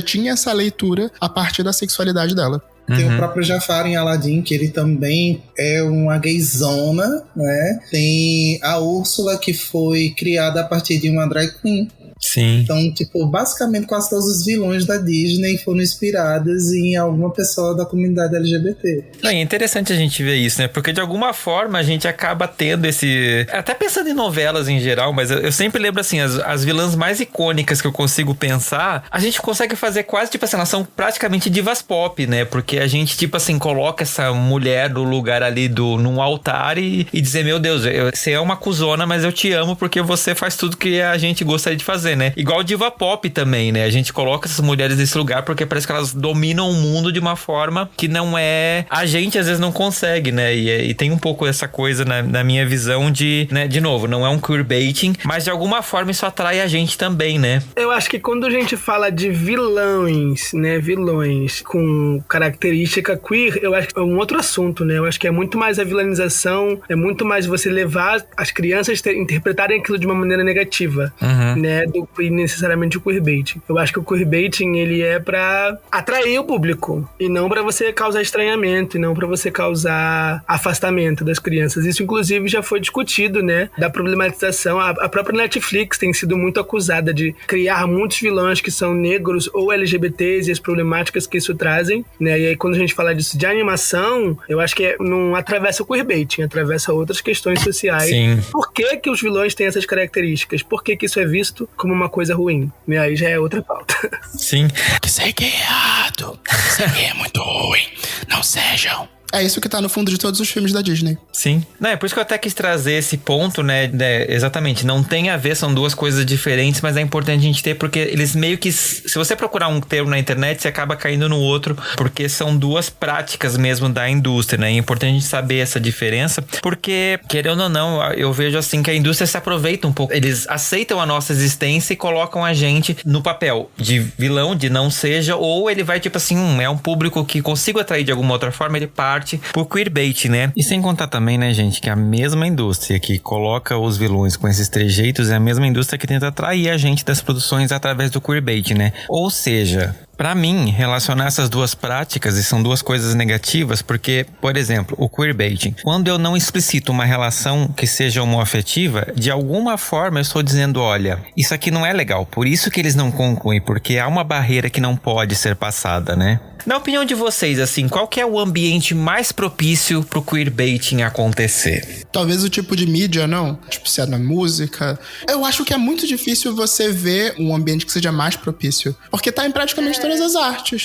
tinha essa leitura a partir da sexualidade dela. Tem o próprio Jafar em Aladdin, que ele também é uma gayzona, né? Tem a Úrsula, que foi criada a partir de uma drag queen. Sim. Então, tipo, basicamente quase todos os vilões da Disney foram inspirados em alguma pessoa da comunidade LGBT. É interessante a gente ver isso, né? Porque de alguma forma a gente acaba tendo esse... Até pensando em novelas em geral, mas eu sempre lembro assim, as vilãs mais icônicas que eu consigo pensar, a gente consegue fazer quase, tipo assim, elas são praticamente divas pop, né? Porque a gente, tipo assim, coloca essa mulher no lugar ali num altar e dizer, meu Deus, você é uma cuzona, mas eu te amo porque você faz tudo que a gente gostaria de fazer, né? Igual diva pop também, né? A gente coloca essas mulheres nesse lugar porque parece que elas dominam o mundo de uma forma que não é... A gente às vezes não consegue, né? E tem um pouco essa coisa na minha visão de, né? De novo, não é um queerbaiting, mas de alguma forma isso atrai a gente também, né? Eu acho que quando a gente fala de vilões, né? Vilões com característica queer, eu acho que é um outro assunto, né? Eu acho que é muito mais a vilanização, é muito mais você levar as crianças interpretarem aquilo de uma maneira negativa, né? Do que necessariamente o queerbaiting. Eu acho que o queerbaiting, ele é pra atrair o público e não pra você causar estranhamento e não pra você causar afastamento das crianças. Isso, inclusive, já foi discutido, né? Da problematização. A própria Netflix tem sido muito acusada de criar muitos vilões que são negros ou LGBTs e as problemáticas que isso trazem, né? E aí, quando a gente fala disso de animação, eu acho que não atravessa o queerbaiting, atravessa outras questões sociais. Sim. Por que os vilões têm essas características? Por que isso é visto como uma coisa ruim? E aí já é outra pauta. Sim. Que ser gay é errado. Ser gay é muito ruim. Não sejam. É isso que tá no fundo de todos os filmes da Disney. Sim. Não, é por isso que eu até quis trazer esse ponto, né? Exatamente. Não tem a ver, são duas coisas diferentes, mas é importante a gente ter, porque eles meio que... Se você procurar um termo na internet, você acaba caindo no outro, porque são duas práticas mesmo da indústria, né? É importante a gente saber essa diferença, porque, querendo ou não, eu vejo assim que a indústria se aproveita um pouco. Eles aceitam a nossa existência e colocam a gente no papel de vilão, de não seja, ou ele vai tipo assim, é um público que consigo atrair de alguma outra forma, ele parte por queerbait, né? E sem contar também, né, gente, que a mesma indústria que coloca os vilões com esses trejeitos é a mesma indústria que tenta atrair a gente das produções através do queerbait, né? Ou seja... Pra mim, relacionar essas duas práticas, e são duas coisas negativas, porque, por exemplo, o queerbaiting, quando eu não explicito uma relação que seja homoafetiva, de alguma forma eu estou dizendo, olha, isso aqui não é legal, por isso que eles não concluem, porque há uma barreira que não pode ser passada, né? Na opinião de vocês, assim, qual que é o ambiente mais propício pro queerbaiting acontecer? Talvez o tipo de mídia, não? Tipo, se é na música. Eu acho que é muito difícil você ver um ambiente que seja mais propício. Porque tá em praticamente todas as artes.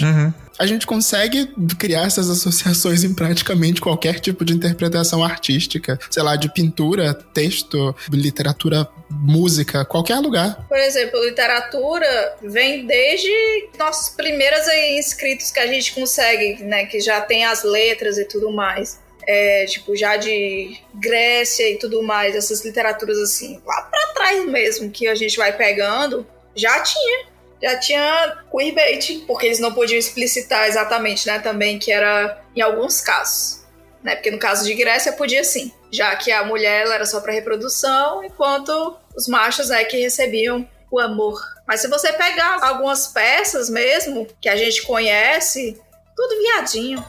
A gente consegue criar essas associações em praticamente qualquer tipo de interpretação artística. Sei lá, de pintura, texto, literatura, música, qualquer lugar. Por exemplo, literatura vem desde nossos primeiros escritos que a gente consegue, né? Que já tem as letras e tudo mais. Tipo, já de Grécia e tudo mais, essas literaturas assim, lá pra trás mesmo, que a gente vai pegando, já tinha queerbaiting, porque eles não podiam explicitar exatamente, né, também que era em alguns casos, né, porque no caso de Grécia podia sim, já que a mulher ela era só para reprodução, enquanto os machos, né, que recebiam o amor. Mas se você pegar algumas peças mesmo, que a gente conhece, tudo viadinho,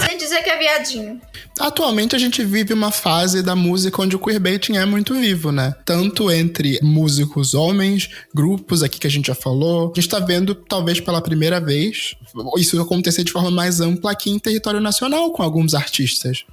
sem dizer que é viadinho. Atualmente a gente vive uma fase da música onde o queerbaiting é muito vivo, né? Tanto entre músicos homens, grupos aqui que a gente já falou. A gente tá vendo, talvez pela primeira vez, isso acontecer de forma mais ampla aqui em território nacional com alguns artistas.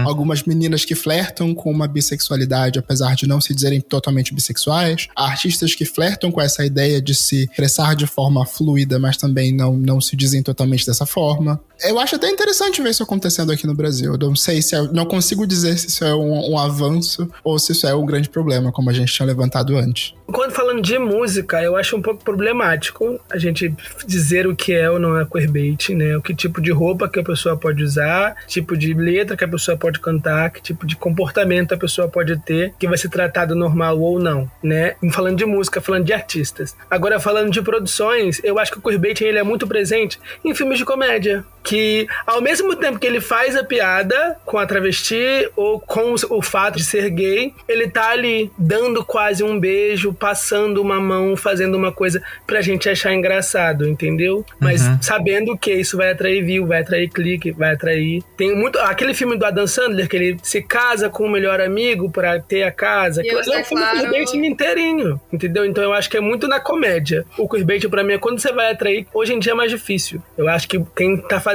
Algumas meninas que flertam com uma bissexualidade, apesar de não se dizerem totalmente bissexuais. Artistas que flertam com essa ideia de se expressar de forma fluida, mas também não se dizem totalmente dessa forma. Eu acho até interessante ver isso acontecendo aqui no Brasil. Eu não sei se não consigo dizer se isso é um avanço ou se isso é um grande problema, como a gente tinha levantado antes. Quando falando de música, eu acho um pouco problemático a gente dizer o que é ou não é queerbaiting, né? O que tipo de roupa que a pessoa pode usar, tipo de letra que a pessoa pode cantar, que tipo de comportamento a pessoa pode ter, que vai ser tratado normal ou não, né? Falando de música, falando de artistas. Agora, falando de produções, eu acho que o queerbaiting ele é muito presente em filmes de comédia. comédia. Que ao mesmo tempo que ele faz a piada com a travesti ou com o fato de ser gay, ele tá ali dando quase um beijo, passando uma mão, fazendo uma coisa pra gente achar engraçado, entendeu? Mas sabendo que isso vai atrair view, vai atrair clique, vai atrair... Tem muito... Aquele filme do Adam Sandler, que ele se casa com o melhor amigo pra ter a casa. Aquilo é um filme queerbaiting inteirinho, entendeu? Então eu acho que é muito na comédia. O queerbaiting pra mim é quando você vai atrair. Hoje em dia é mais difícil. Eu acho que quem tá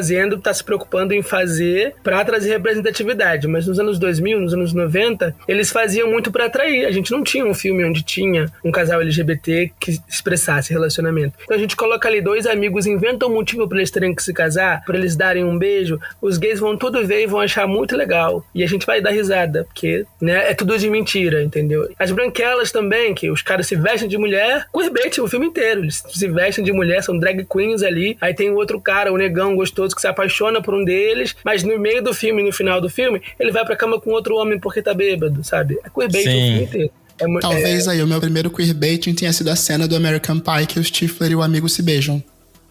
se preocupando em fazer pra trazer representatividade. Mas nos anos 2000, nos anos 90, eles faziam muito pra atrair. A gente não tinha um filme onde tinha um casal LGBT que expressasse relacionamento. Então a gente coloca ali 2 amigos, inventam um motivo pra eles terem que se casar, pra eles darem um beijo. Os gays vão tudo ver e vão achar muito legal. E a gente vai dar risada, porque, né, é tudo de mentira, entendeu? As branquelas também, que os caras se vestem de mulher, queerbaiting o filme inteiro. Eles se vestem de mulher, são drag queens ali. Aí tem o outro cara, o negão gostoso, que se apaixona por um deles, mas no meio do filme, no final do filme, ele vai pra cama com outro homem porque tá bêbado, sabe? É queerbaiting o filme inteiro. Talvez aí o meu primeiro queerbaiting tenha sido a cena do American Pie que o Stifler e o amigo se beijam.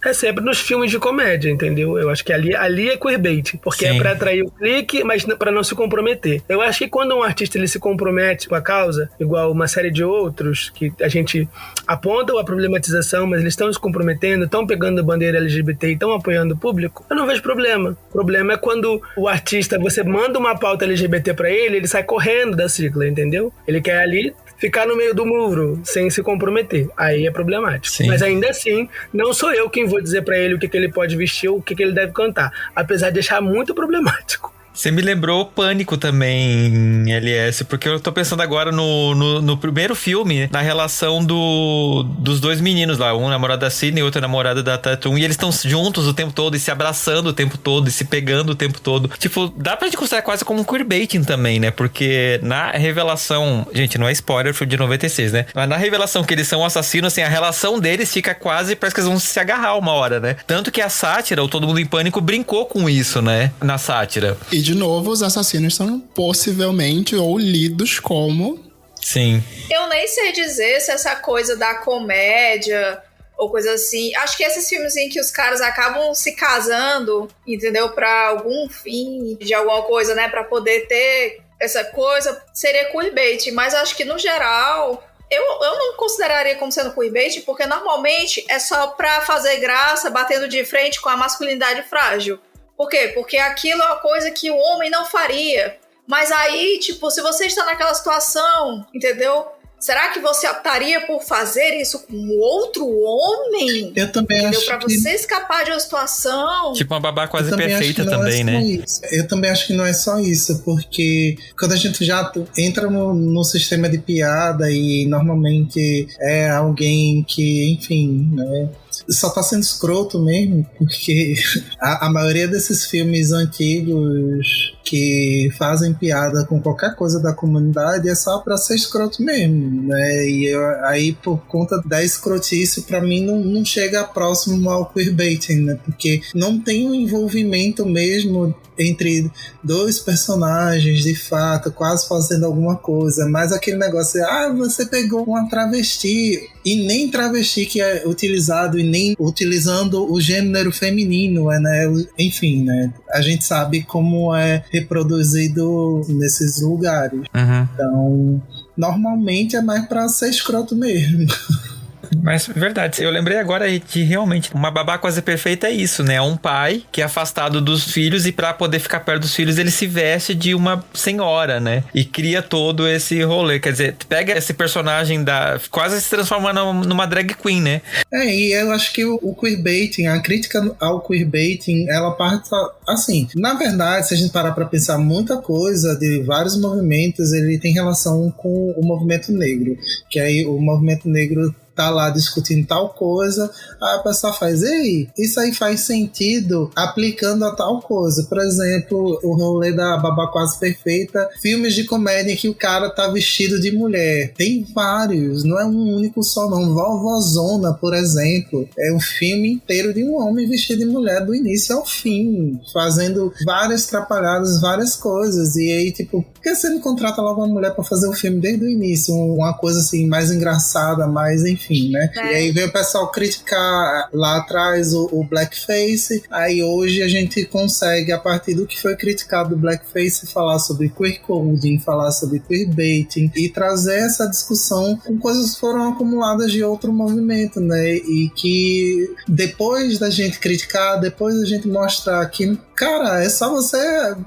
É sempre nos filmes de comédia, entendeu? Eu acho que ali é queerbaiting, porque é pra atrair o clique, mas pra não se comprometer. Eu acho que quando um artista ele se compromete com a causa, igual uma série de outros, que a gente aponta a problematização, mas eles estão se comprometendo, estão pegando a bandeira LGBT e estão apoiando o público, eu não vejo problema. O problema é quando o artista, você manda uma pauta LGBT pra ele sai correndo da sigla, entendeu? Ele quer ali ficar no meio do muro, sem se comprometer. Aí é problemático. Sim. Mas ainda assim, não sou eu quem vou dizer pra ele o que ele pode vestir ou o que ele deve cantar. Apesar de achar muito problemático. Você me lembrou Pânico também, LS, porque eu tô pensando agora no primeiro filme, na relação dos 2 meninos lá, um namorado da Sidney e outro namorado da Tatum, e eles estão juntos o tempo todo, e se abraçando o tempo todo, e se pegando o tempo todo. Tipo, dá pra gente considerar quase como um queerbaiting também, né? Porque na revelação, gente, não é spoiler, foi de 96, né? Mas na revelação que eles são assassinos, assim, a relação deles fica quase, parece que eles vão se agarrar uma hora, né? Tanto que a sátira, o Todo Mundo em Pânico, brincou com isso, né? Na sátira. E de novo, os assassinos são possivelmente ou lidos como... Sim. Eu nem sei dizer se essa coisa da comédia ou coisa assim... Acho que esses filmes em que os caras acabam se casando, entendeu? Pra algum fim de alguma coisa, né? Pra poder ter essa coisa, seria queerbaiting. Mas acho que, no geral... Eu não consideraria como sendo queerbaiting, porque normalmente é só pra fazer graça, batendo de frente com a masculinidade frágil. Por quê? Porque aquilo é uma coisa que o homem não faria. Mas aí, tipo, se você está naquela situação, entendeu? Será que você optaria por fazer isso com outro homem? Eu também acho pra você escapar de uma situação. Tipo uma babá quase perfeita também, né? Eu também acho que não é só isso, porque quando a gente já entra no sistema de piada e normalmente é alguém que, enfim, né? Só tá sendo escroto mesmo, porque a maioria desses filmes antigos que fazem piada com qualquer coisa da comunidade é só pra ser escroto mesmo, né? E aí, por conta da escrotice, pra mim não chega próximo ao queerbaiting, né? Porque não tem um envolvimento mesmo entre 2 personagens, de fato, quase fazendo alguma coisa, mas aquele negócio você pegou uma travesti, e nem travesti que é utilizado, e nem utilizando o gênero feminino, né? Enfim, né? A gente sabe como é reproduzido nesses lugares. Então, normalmente é mais pra ser escroto mesmo. Mas, verdade, eu lembrei agora de realmente uma babá quase perfeita é isso, né? É um pai que é afastado dos filhos e pra poder ficar perto dos filhos ele se veste de uma senhora, né? E cria todo esse rolê, quer dizer, pega esse personagem quase se transforma numa drag queen, né? E eu acho que o queerbaiting, a crítica ao queerbaiting, ela parte assim, na verdade, se a gente parar pra pensar, muita coisa de vários movimentos, ele tem relação com o movimento negro, que aí o movimento negro tá lá discutindo tal coisa, aí a pessoa faz, ei, isso aí faz sentido aplicando a tal coisa. Por exemplo, o rolê da babá quase perfeita, filmes de comédia em que o cara tá vestido de mulher. Tem vários, não é um único só não. Vovózona, por exemplo, é um filme inteiro de um homem vestido de mulher do início ao fim, fazendo várias trapalhadas, várias coisas. E aí, tipo, por que você não contrata logo uma mulher pra fazer o filme desde o início? Uma coisa assim, mais engraçada, mais enfim. enfim, né? E aí veio o pessoal criticar lá atrás o blackface, aí hoje a gente consegue, a partir do que foi criticado do blackface, falar sobre queer coding, falar sobre queerbaiting e trazer essa discussão com coisas que foram acumuladas de outro movimento, né? E que depois da gente criticar, depois da gente mostrar que, cara, é só você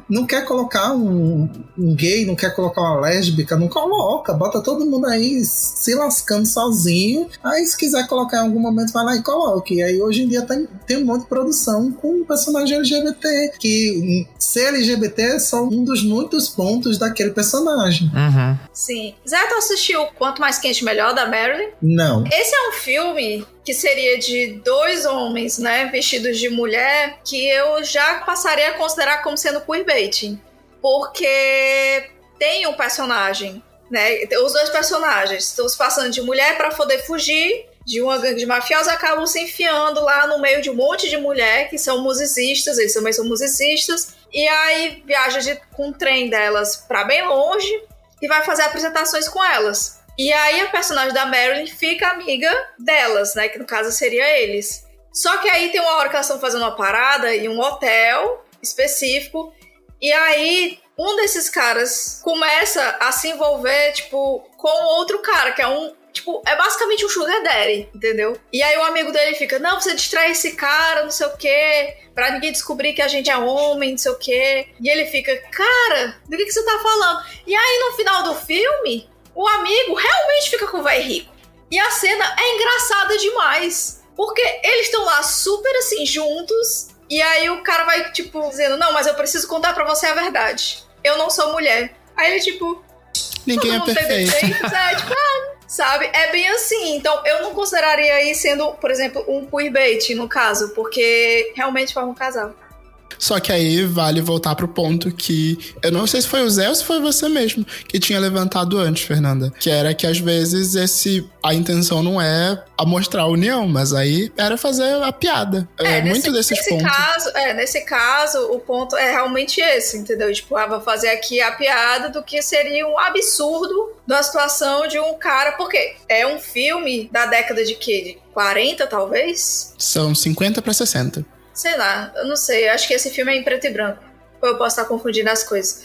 não quer colocar um gay, não quer colocar uma lésbica, não coloca, bota todo mundo aí se lascando sozinho, aí se quiser colocar em algum momento, vai lá e coloque. E aí hoje em dia tem um monte de produção com personagem LGBT, que ser LGBT é só um dos muitos pontos daquele personagem. Uhum. Sim. Zé, tu assistiu Quanto Mais Quente Melhor, da Marilyn? Não. Esse é um filme que seria de 2 homens, né, vestidos de mulher, que eu já passaria a considerar como sendo queerbaiting. Porque tem um personagem, né, os 2 personagens estão se passando de mulher para poder fugir de uma gangue de mafiosos, acabam se enfiando lá no meio de um monte de mulher que são musicistas, eles também são musicistas, e aí viaja com o trem delas para bem longe e vai fazer apresentações com elas. E aí a personagem da Marilyn fica amiga delas, né? Que no caso seria eles. Só que aí tem uma hora que elas estão fazendo uma parada em um hotel específico. E aí um desses caras começa a se envolver, tipo, com outro cara, que é um... Tipo, é basicamente um sugar daddy, entendeu? E aí o amigo dele fica, não, você distrai esse cara, não sei o quê, pra ninguém descobrir que a gente é homem, não sei o quê. E ele fica, cara, do que você tá falando? E aí no final do filme, o amigo realmente fica com o velho rico. E a cena é engraçada demais. Porque eles estão lá super assim, juntos. E aí o cara vai, tipo, dizendo, não, mas eu preciso contar pra você a verdade. Eu não sou mulher. Aí ele, tipo... Ninguém é perfeito. Tipo, sabe? É bem assim. Então, eu não consideraria aí sendo, por exemplo, um queerbait, no caso. Porque realmente forma um casal. Só que aí vale voltar pro ponto que... Eu não sei se foi o Zé ou se foi você mesmo que tinha levantado antes, Fernanda. Que era que às vezes a intenção não é a mostrar a união, mas aí era fazer a piada. Muito desses pontos. Nesse caso, o ponto é realmente esse, entendeu? Tipo, vou fazer aqui a piada do que seria um absurdo da situação de um cara... Porque é um filme da década de quê? De 40, talvez? São 50 pra 60. Sei lá, eu não sei. Acho que esse filme é em preto e branco. Ou eu posso estar confundindo as coisas.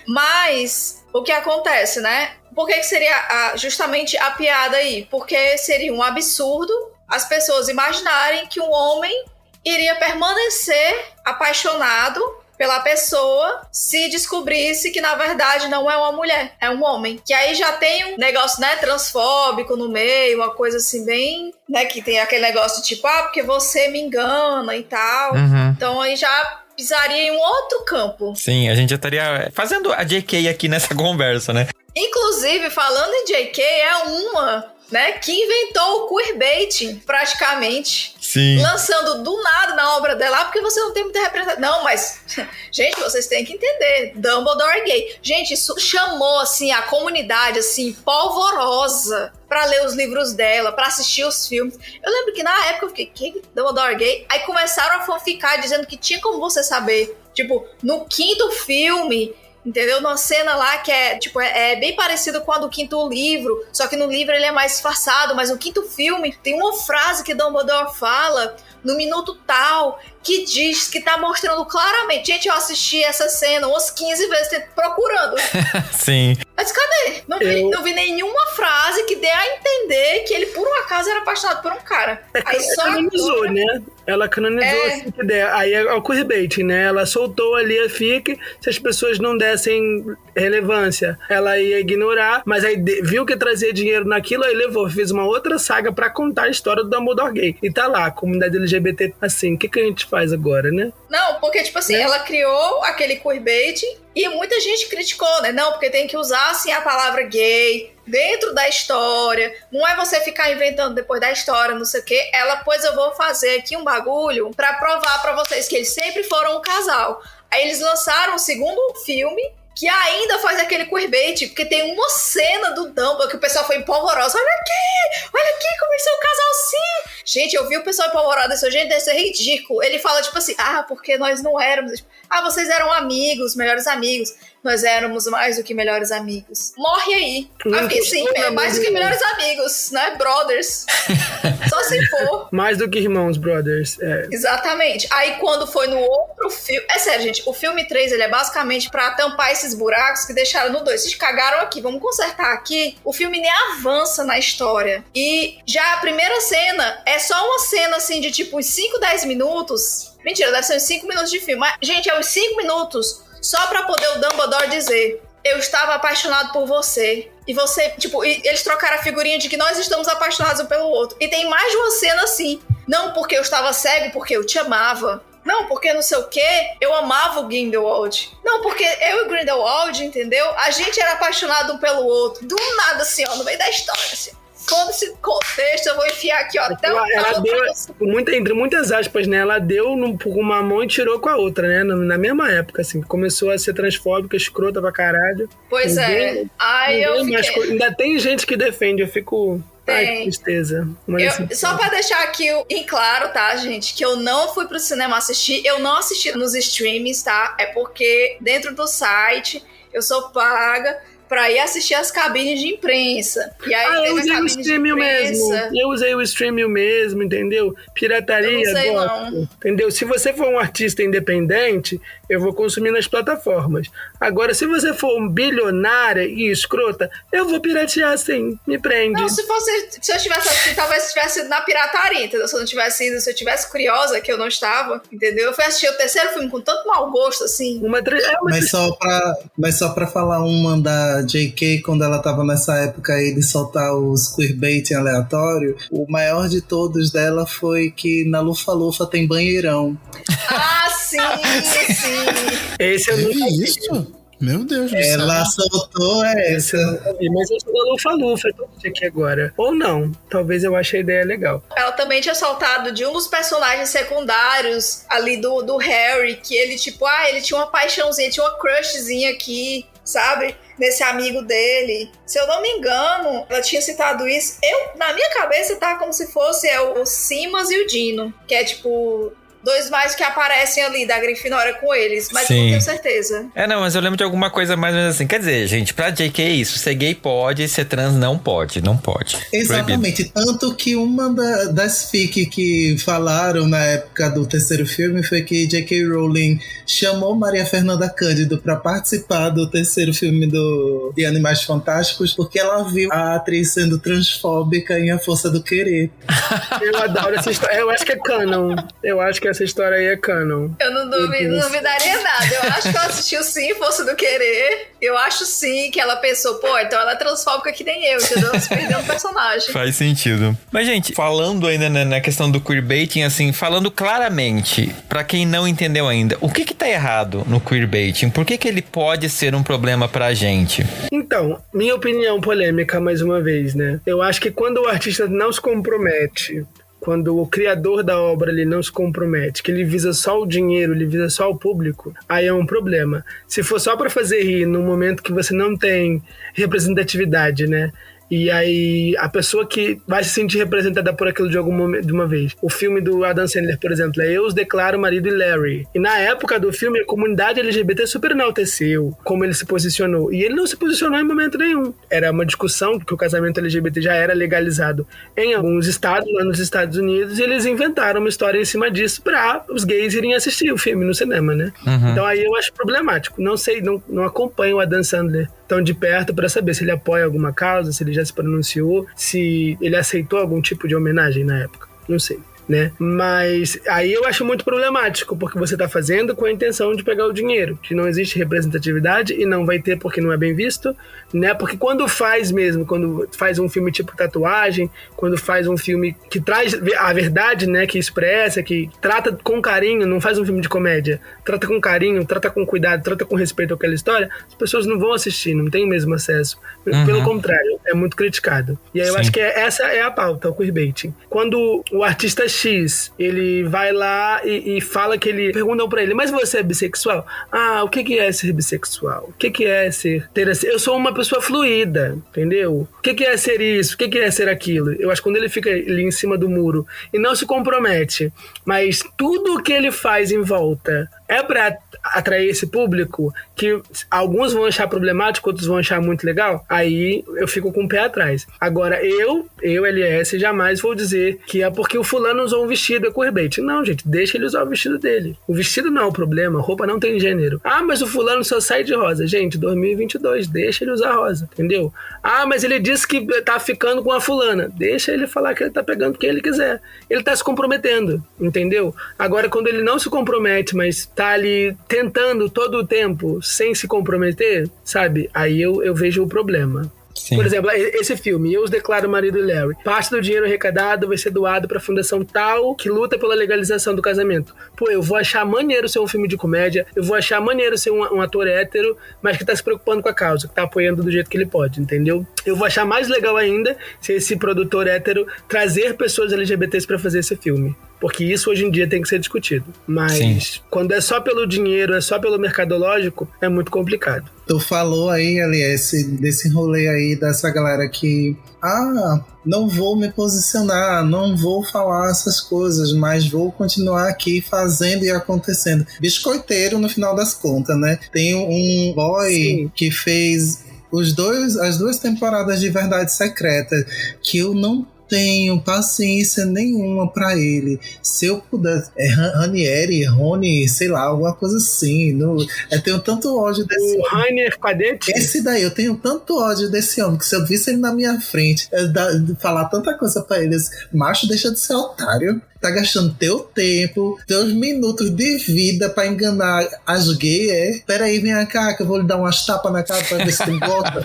Mas, o que acontece, né? Por que seria justamente a piada aí? Porque seria um absurdo as pessoas imaginarem que um homem iria permanecer apaixonado pela pessoa se descobrisse que na verdade não é uma mulher, é um homem. Que aí já tem um negócio, né, transfóbico no meio, uma coisa assim bem, né, que tem aquele negócio tipo, porque você me engana e tal. Uhum. Então aí já pisaria em um outro campo. Sim, a gente já estaria fazendo a JK aqui nessa conversa, né? Inclusive, falando em JK, é uma, né, que inventou o queerbaiting, praticamente. Sim. Lançando do nada na obra dela, porque você não tem muita representação. Não, mas, gente, vocês têm que entender, Dumbledore é gay. Gente, isso chamou, assim, a comunidade, assim, polvorosa pra ler os livros dela, pra assistir os filmes. Eu lembro que na época eu fiquei, que Dumbledore é gay? Aí começaram a fanficar dizendo que tinha como você saber. Tipo, no 5º filme... Entendeu? Numa cena lá que é, tipo, é bem parecido com a do 5º livro, só que no livro ele é mais disfarçado, mas no 5º filme tem uma frase que Dumbledore fala no minuto tal, que diz, que tá mostrando claramente. Gente, eu assisti essa cena umas 15 vezes procurando. Sim. Mas cadê? Não vi nenhuma frase que dê a entender que ele, por um acaso, era apaixonado por um cara. Aí só canonizou, né? Ela canonizou essa ideia. Aí é o queerbaiting, né? Ela soltou ali a fic, se as pessoas não dessem relevância, ela ia ignorar, mas aí viu que trazia dinheiro naquilo, aí levou, fez uma outra saga pra contar a história do Dumbledore gay. E tá lá, a comunidade LGBT assim, o que a gente faz agora, né? Não, porque, tipo assim, ela criou aquele queerbaiting e muita gente criticou, né? Não, porque tem que usar, assim, a palavra gay dentro da história. Não é você ficar inventando depois da história, não sei o quê. Ela, pois eu vou fazer aqui um bagulho pra provar pra vocês que eles sempre foram um casal. Aí eles lançaram o 2º filme, que ainda faz aquele queerbait, porque tem uma cena do Dumbledore que o pessoal foi empolvoroso. Olha aqui, como eles são um casal sim. Gente, eu vi o pessoal apavorado, gente, deve ser ridículo. Ele fala, tipo assim, porque nós não éramos... vocês eram amigos, melhores amigos. Nós éramos mais do que melhores amigos. Morre aí. Sim, mais do que melhores amigos, né? Brothers. Só se for. Mais do que irmãos, brothers. Exatamente. Aí quando foi no outro filme... É sério, gente. O filme 3, ele é basicamente pra tampar esses buracos que deixaram no 2. Vocês cagaram aqui, vamos consertar aqui. O filme nem avança na história. E já a primeira cena é só uma cena, assim, de tipo uns 5, 10 minutos. Mentira, deve ser uns 5 minutos de filme. Mas, gente, é uns 5 minutos... Só pra poder o Dumbledore dizer: eu estava apaixonado por você. E você, tipo, eles trocaram a figurinha de que nós estamos apaixonados um pelo outro. E tem mais de uma cena assim. Não porque eu estava cego, porque eu te amava. Não, porque não sei o quê, eu amava o Grindelwald. Não, porque eu e o Grindelwald, entendeu? A gente era apaixonado um pelo outro. Do nada, assim, ó, no meio da história, assim. Todo esse contexto, eu vou enfiar aqui, ó, até o ela deu, entre muitas aspas, né? Ela deu com uma mão e tirou com a outra, né? Na mesma época, assim. Começou a ser transfóbica, escrota pra caralho. Pois é. Ainda tem gente que defende, eu fico... Ai, que tristeza. Só pra deixar aqui em claro, tá, gente? Que eu não fui pro cinema assistir. Eu não assisti nos streamings, tá? É porque dentro do site eu sou paga pra ir assistir as cabines de imprensa. E aí eu usei o streaming mesmo. Eu usei o streaming mesmo, entendeu? Pirataria, eu não sei, não. Entendeu? Se você for um artista independente, eu vou consumir nas plataformas. Agora, se você for um bilionária e escrota, eu vou piratear sim. Me prende. Não, se eu tivesse assistido, talvez tivesse ido na pirataria, entendeu? Se eu tivesse curiosa, que eu não estava, entendeu? Eu fui assistir o terceiro filme com tanto mau gosto, assim. Mas só pra falar uma da J.K., quando ela tava nessa época aí de soltar os queerbaiting aleatório, o maior de todos dela foi que na Lufa-Lufa tem banheirão. Sim, sim. Esse eu nunca vi. Isso? Meu Deus do céu. Ela soltou essa. Mas eu sou da Lufa-Lufa, eu tô aqui agora. Ou não, talvez eu ache a ideia legal. Ela também tinha soltado de um dos personagens secundários ali do Harry, que ele, tipo, ele tinha uma paixãozinha, tinha uma crushzinha aqui, sabe? Nesse amigo dele. Se eu não me engano, ela tinha citado isso. Na minha cabeça, tá como se fosse o Simas e o Dino, que é, tipo... 2 mais que aparecem ali da Grifinória com eles, mas eu não tenho certeza. Não, mas eu lembro de alguma coisa mais ou menos assim. Quer dizer, gente, pra JK é isso. Ser gay pode, ser trans não pode. Não pode. Exatamente. Proibido. Tanto que uma das fic que falaram na época do terceiro filme foi que J.K. Rowling chamou Maria Fernanda Cândido pra participar do terceiro filme de Animais Fantásticos, porque ela viu a atriz sendo transfóbica em A Força do Querer. Eu adoro essa história. Eu acho que é canon. Eu acho que essa história aí é canon. Eu não duvidaria nada. Eu acho que ela assistiu sim Força do Querer. Eu acho sim que ela pensou, então ela é transfóbica que nem eu, entendeu? Se perdeu um personagem. Faz sentido. Mas, gente, falando ainda na questão do queerbaiting, assim, falando claramente, pra quem não entendeu ainda, o que tá errado no queerbaiting? Por que ele pode ser um problema pra gente? Então, minha opinião polêmica, mais uma vez, né? Eu acho que quando o artista não se compromete, quando o criador da obra ele não se compromete, que ele visa só o dinheiro, ele visa só o público, aí é um problema. Se for só para fazer rir no momento que você não tem representatividade, né? E aí, a pessoa que vai se sentir representada por aquilo de algum momento, de uma vez. O filme do Adam Sandler, por exemplo, é Eu Os Declaro Marido e Larry. E na época do filme, a comunidade LGBT super enalteceu como ele se posicionou. E ele não se posicionou em momento nenhum. Era uma discussão que o casamento LGBT já era legalizado em alguns estados, lá nos Estados Unidos, e eles inventaram uma história em cima disso pra os gays irem assistir o filme no cinema, né? Uhum. Então aí eu acho problemático. Não sei, não acompanho o Adam Sandler tão de perto pra saber se ele apoia alguma causa, se ele já se pronunciou, se ele aceitou algum tipo de homenagem na época. Não sei, né? Mas aí eu acho muito problemático, porque você tá fazendo com a intenção de pegar o dinheiro, que não existe representatividade e não vai ter porque não é bem visto, né? Porque quando faz um filme tipo Tatuagem, quando faz um filme que traz a verdade, né? Que expressa, que trata com carinho, não faz um filme de comédia, trata com carinho, trata com cuidado, trata com respeito àquela história, as pessoas não vão assistir, não tem o mesmo acesso. Uhum. Pelo contrário, é muito criticado. E aí eu acho que essa é a pauta, o queerbaiting. Quando o artista X, ele vai lá e fala que ele... Perguntam pra ele, mas você é bissexual? Ah, o que é ser bissexual? O que é ser... Eu sou uma pessoa fluida, entendeu? O que é ser isso? O que é ser aquilo? Eu acho que quando ele fica ali em cima do muro e não se compromete, mas tudo o que ele faz em volta é pra atrair esse público, que alguns vão achar problemático, outros vão achar muito legal, aí eu fico com o pé atrás. Agora, eu, LS, jamais vou dizer que é porque o fulano usou um vestido, é queerbait. Não, gente, deixa ele usar o vestido dele. O vestido não é o problema, a roupa não tem gênero. Ah, mas o fulano só sai de rosa. Gente, 2022, deixa ele usar rosa, entendeu? Ah, mas ele disse que tá ficando com a fulana. Deixa ele falar que ele tá pegando quem ele quiser. Ele tá se comprometendo, entendeu? Agora, quando ele não se compromete, mas tá ali tentando todo o tempo sem se comprometer, sabe? Aí eu vejo o problema. Sim. Por exemplo, esse filme, Eu Os Declaro Marido e Larry. Parte do dinheiro arrecadado vai ser doado pra fundação tal que luta pela legalização do casamento. Pô, eu vou achar maneiro ser um filme de comédia, eu vou achar maneiro ser um ator hétero, mas que tá se preocupando com a causa, que tá apoiando do jeito que ele pode, entendeu? Eu vou achar mais legal ainda se esse produtor hétero trazer pessoas LGBTs pra fazer esse filme. Porque isso hoje em dia tem que ser discutido. Mas Sim. Quando é só pelo dinheiro, é só pelo mercadológico, é muito complicado. Tu falou aí, aliás, desse rolê aí dessa galera que... não vou me posicionar, não vou falar essas coisas, mas vou continuar aqui fazendo e acontecendo. Biscoiteiro no final das contas, né? Tem um boy Sim. que fez as duas temporadas de Verdade Secreta, que eu não tenho paciência nenhuma pra ele. Se eu pudesse... Rony, sei lá, alguma coisa assim. Eu tenho tanto ódio desse homem. O Rainer Cadete? Esse daí, eu tenho tanto ódio desse homem, que se eu visse ele na minha frente, falar tanta coisa pra ele, macho, deixa de ser otário. Tá gastando teu tempo, teus minutos de vida pra enganar as gays, Peraí, vem cá que eu vou lhe dar umas tapas na cara pra ver se tu gosta.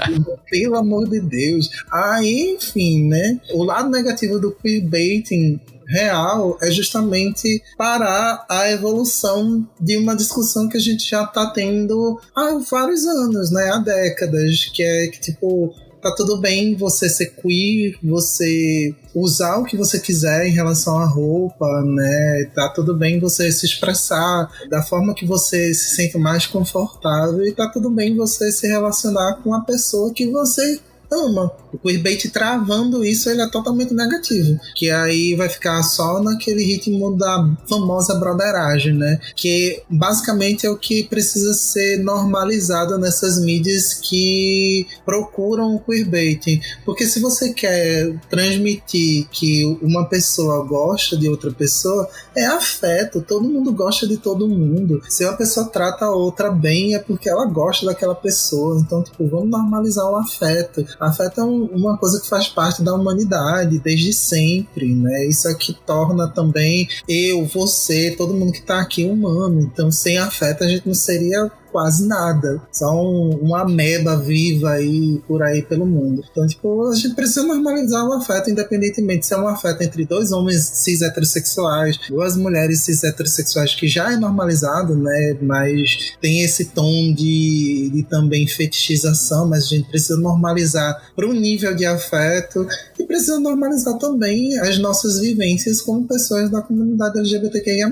Pelo amor de Deus. Aí, enfim, né? O lado negativo do queerbaiting real é justamente parar a evolução de uma discussão que a gente já tá tendo há vários anos, né? Há décadas, que é que, tipo... Tá tudo bem você ser queer, você usar o que você quiser em relação à roupa, né? Tá tudo bem você se expressar da forma que você se sente mais confortável e tá tudo bem você se relacionar com a pessoa que você ama. O queerbait travando isso, ele é totalmente negativo, que aí vai ficar só naquele ritmo da famosa broderagem, né? Que basicamente é o que precisa ser normalizado nessas mídias que procuram o queerbaiting, porque se você quer transmitir que uma pessoa gosta de outra pessoa, é afeto, todo mundo gosta de todo mundo. Se uma pessoa trata a outra bem, é porque ela gosta daquela pessoa. Então, tipo, vamos normalizar o afeto. Afeto é uma coisa que faz parte da humanidade desde sempre, né? Isso é que torna também você, todo mundo que tá aqui humano. Então, sem afeto a gente não seria quase nada, só uma ameba viva aí por aí pelo mundo. Então, tipo, a gente precisa normalizar o afeto, independentemente se é um afeto entre dois homens cis heterossexuais, duas mulheres cis heterossexuais, que já é normalizado, né? Mas tem esse tom de também fetichização, mas a gente precisa normalizar para um nível de afeto e precisa normalizar também as nossas vivências como pessoas da comunidade LGBTQIA+.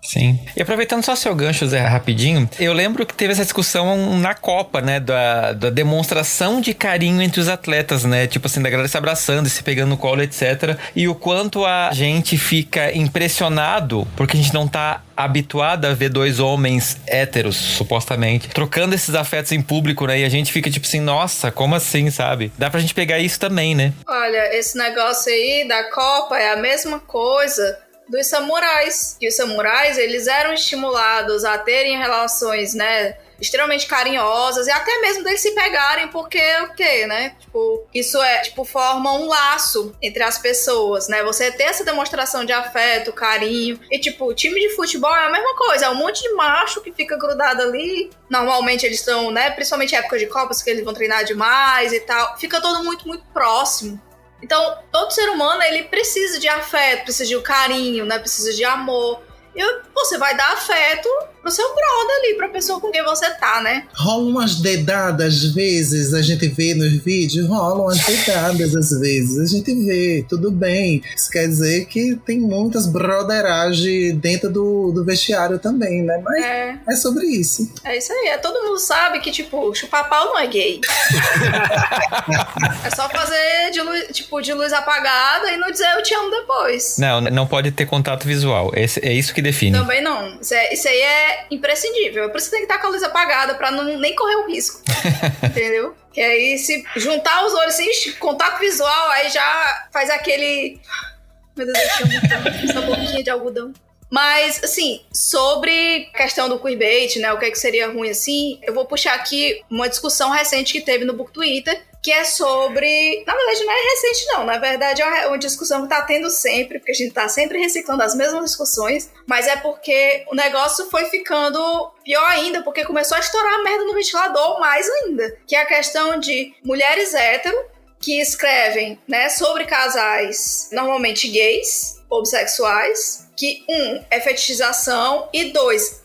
Sim. E aproveitando só seu gancho, Zé, rapidinho, eu lembro que teve essa discussão na Copa, né, da demonstração de carinho entre os atletas, né, tipo assim, da galera se abraçando e se pegando no colo, etc. E o quanto a gente fica impressionado, porque a gente não tá habituado a ver dois homens héteros, supostamente, trocando esses afetos em público, né, e a gente fica tipo assim, nossa, como assim, sabe? Dá pra gente pegar isso também, né? Olha, esse negócio aí da Copa é a mesma coisa dos samurais. E os samurais, eles eram estimulados a terem relações, né, extremamente carinhosas e até mesmo deles se pegarem, porque o quê, né? Tipo, isso é, tipo, forma um laço entre as pessoas, né? Você ter essa demonstração de afeto, carinho. E, tipo, o time de futebol é a mesma coisa. É um monte de macho que fica grudado ali. Normalmente eles estão, né, principalmente em época de Copas, que eles vão treinar demais e tal. Fica todo muito, muito próximo. Então, todo ser humano, ele precisa de afeto, precisa de carinho, né? Precisa de amor. E você vai dar afeto pro seu brother ali, pra pessoa com quem você tá, né? Rola umas dedadas às vezes, a gente vê nos vídeos, rolam umas dedadas às vezes, a gente vê, tudo bem. Isso quer dizer que tem muitas broderagem dentro do vestiário também, né? Mas é sobre isso. É isso aí, todo mundo sabe que, tipo, chupar pau não é gay. É só fazer de luz apagada e não dizer eu te amo depois. Não pode ter contato visual, é isso que define. Também não, isso aí é imprescindível. Por isso que tem que estar com a luz apagada pra nem correr o risco. Entendeu? Que aí se juntar os olhos, assim, contato visual, aí já faz aquele... Meu Deus, eu te amo tanto, essa boquinha de algodão. Mas, assim, sobre a questão do queerbait, né, o que seria ruim assim, eu vou puxar aqui uma discussão recente que teve no Book Twitter, que é sobre... Na verdade, não é recente, não. Na verdade, é uma discussão que tá tendo sempre, porque a gente tá sempre reciclando as mesmas discussões, mas é porque o negócio foi ficando pior ainda, porque começou a estourar a merda no ventilador mais ainda, que é a questão de mulheres hétero que escrevem, né, sobre casais normalmente gays ou bissexuais, que é fetichização e 2,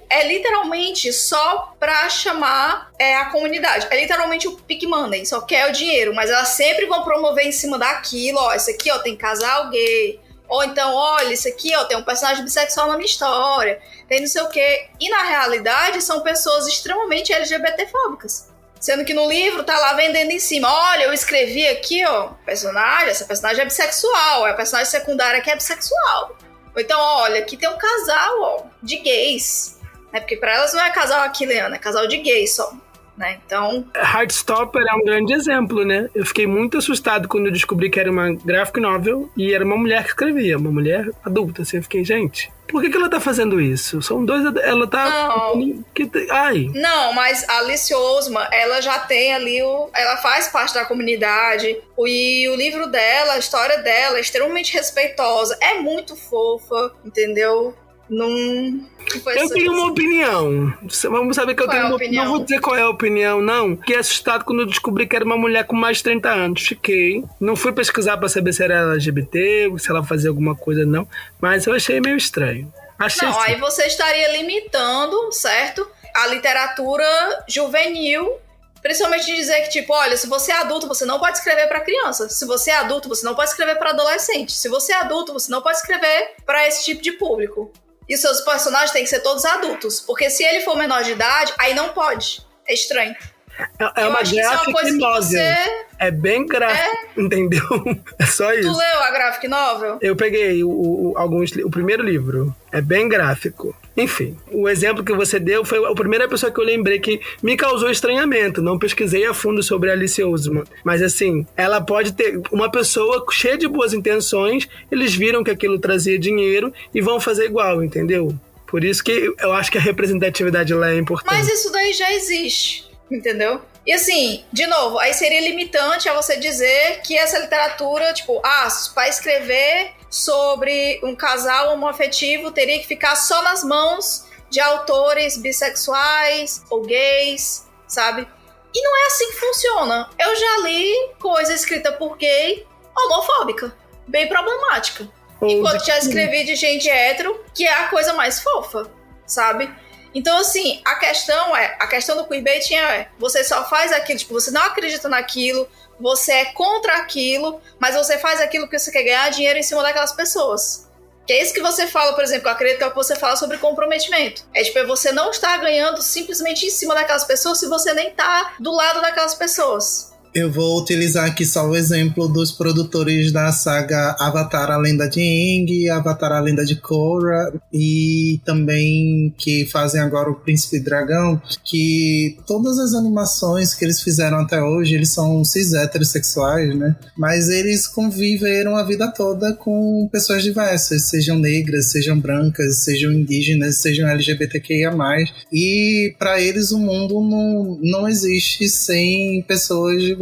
é literalmente só pra chamar a comunidade. É literalmente o pick money, só quer o dinheiro, mas elas sempre vão promover em cima daquilo, ó, isso aqui, ó, tem casal gay, ou então, olha, isso aqui, ó, tem um personagem bissexual na minha história, tem não sei o quê. E na realidade são pessoas extremamente LGBT-fóbicas. Sendo que no livro tá lá vendendo em cima. Olha, eu escrevi aqui, ó, essa personagem é bissexual, é a personagem secundária que é bissexual. Ou então, olha, aqui tem um casal, ó, de gays. Né? Porque pra elas não é casal aquiliano, é casal de gays só. Né? Então... Heartstopper é um grande exemplo, né? Eu fiquei muito assustado quando eu descobri que era uma graphic novel e era uma mulher que escrevia, uma mulher adulta. Assim, eu fiquei, gente, por que ela tá fazendo isso? São dois... Ela tá... Não, mas a Alice Oseman, ela já tem ali ela faz parte da comunidade. E o livro dela, a história dela é extremamente respeitosa. É muito fofa, entendeu? Eu tenho uma opinião. Vamos saber que eu tenho uma opinião. Não vou dizer qual é a opinião, não. Fiquei assustado quando eu descobri que era uma mulher com mais de 30 anos. Fiquei. Não fui pesquisar pra saber se era LGBT, se ela fazia alguma coisa, não. Mas eu achei meio estranho. Aí você estaria limitando, certo? A literatura juvenil. Principalmente dizer que, tipo, olha, se você é adulto, você não pode escrever pra criança. Se você é adulto, você não pode escrever pra adolescente. Se você é adulto, você não pode escrever pra esse tipo de público. E os seus personagens têm que ser todos adultos. Porque se ele for menor de idade, aí não pode. É estranho. É uma graphic novel. É bem gráfico, entendeu? É só isso. Tu leu a graphic novel? Eu peguei o primeiro livro. É bem gráfico. Enfim, o exemplo que você deu foi a primeira pessoa que eu lembrei que me causou estranhamento. Não pesquisei a fundo sobre a Alice Oseman. Mas assim, ela pode ter uma pessoa cheia de boas intenções, eles viram que aquilo trazia dinheiro e vão fazer igual, entendeu? Por isso que eu acho que a representatividade lá é importante. Mas isso daí já existe. Entendeu? E assim, de novo, aí seria limitante a você dizer que essa literatura, tipo, para escrever sobre um casal homoafetivo teria que ficar só nas mãos de autores bissexuais ou gays, sabe? E não é assim que funciona. Eu já li coisa escrita por gay homofóbica, bem problemática. Enquanto já escrevi de gente hétero, que é a coisa mais fofa, sabe? Então, assim, a questão do queerbaiting você só faz aquilo, tipo, você não acredita naquilo, você é contra aquilo, mas você faz aquilo porque você quer ganhar dinheiro em cima daquelas pessoas. Que é isso que você fala, por exemplo, eu acredito que é o que você fala sobre comprometimento. É tipo, você não estar ganhando simplesmente em cima daquelas pessoas se você nem tá do lado daquelas pessoas. Eu vou utilizar aqui só o exemplo dos produtores da saga Avatar, a Lenda de Aang, Avatar, a Lenda de Korra, e também que fazem agora o Príncipe Dragão, que todas as animações que eles fizeram até hoje, eles são cis heterossexuais, né? Mas eles conviveram a vida toda com pessoas diversas, sejam negras, sejam brancas, sejam indígenas, sejam LGBTQIA+. E para eles o mundo não existe sem pessoas diversas,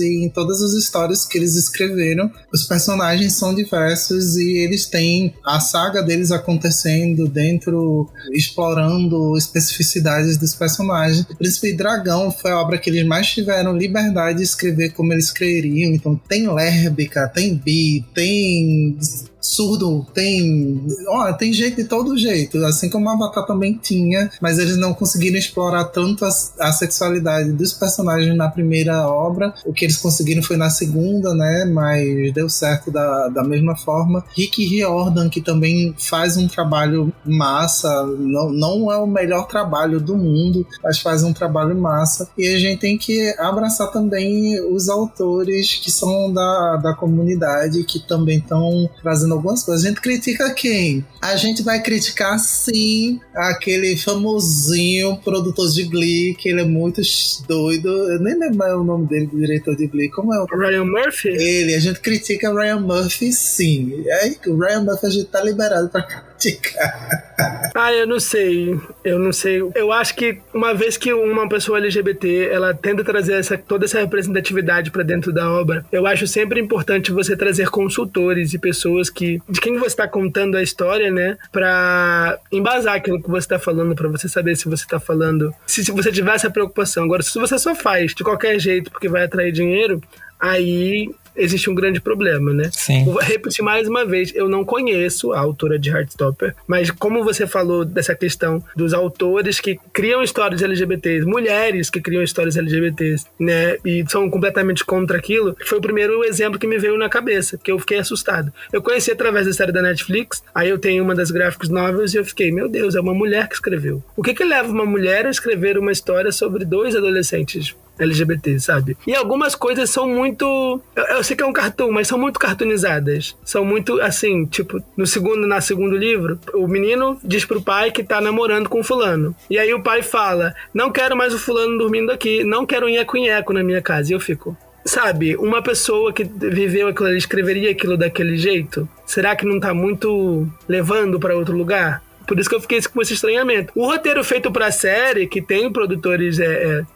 e em todas as histórias que eles escreveram, os personagens são diversos e eles têm a saga deles acontecendo dentro, explorando especificidades dos personagens. O Príncipe Dragão foi a obra que eles mais tiveram liberdade de escrever como eles queriam. Então tem lésbica, tem bi, tem surdo, tem jeito de todo jeito, assim como Avatar também tinha, mas eles não conseguiram explorar tanto a sexualidade dos personagens na primeira obra. O que eles conseguiram foi na segunda, né, mas deu certo da mesma forma. Rick Riordan, que também faz um trabalho massa, não é o melhor trabalho do mundo, mas faz um trabalho massa, e a gente tem que abraçar também os autores que são da comunidade, que também estão trazendo algumas coisas. A gente critica quem? A gente vai criticar, sim, aquele famosinho produtor de Glee, que ele é muito doido. Eu nem lembro mais o nome dele, do diretor de Glee. Como é o Ryan Murphy? A gente critica o Ryan Murphy, sim. Aí o Ryan Murphy a gente tá liberado pra criticar. Eu não sei. Eu acho que uma vez que uma pessoa LGBT, ela tenta trazer toda essa representatividade pra dentro da obra, eu acho sempre importante você trazer consultores e pessoas de quem você tá contando a história, né, pra embasar aquilo que você tá falando, pra você saber se você tá falando, se você tiver essa preocupação. Agora, se você só faz de qualquer jeito porque vai atrair dinheiro, aí existe um grande problema, né? Sim. Vou repetir mais uma vez, eu não conheço a autora de Heartstopper, mas como você falou dessa questão dos autores que criam histórias LGBTs, mulheres que criam histórias LGBTs, né, e são completamente contra aquilo, foi o primeiro exemplo que me veio na cabeça, que eu fiquei assustado. Eu conheci através da série da Netflix, aí eu tenho uma das graphic novels e eu fiquei, meu Deus, é uma mulher que escreveu. O que leva uma mulher a escrever uma história sobre dois adolescentes LGBT, sabe? E algumas coisas são muito... Eu sei que é um cartoon, mas são muito cartoonizadas. São muito, assim, tipo, no segundo livro, o menino diz pro pai que tá namorando com o fulano. E aí o pai fala, não quero mais o fulano dormindo aqui, não quero um nheco-nheco na minha casa. E eu fico... Sabe, uma pessoa que viveu aquilo ali, escreveria aquilo daquele jeito? Será que não tá muito levando pra outro lugar? Por isso que eu fiquei com esse estranhamento. O roteiro feito pra série, que tem produtores,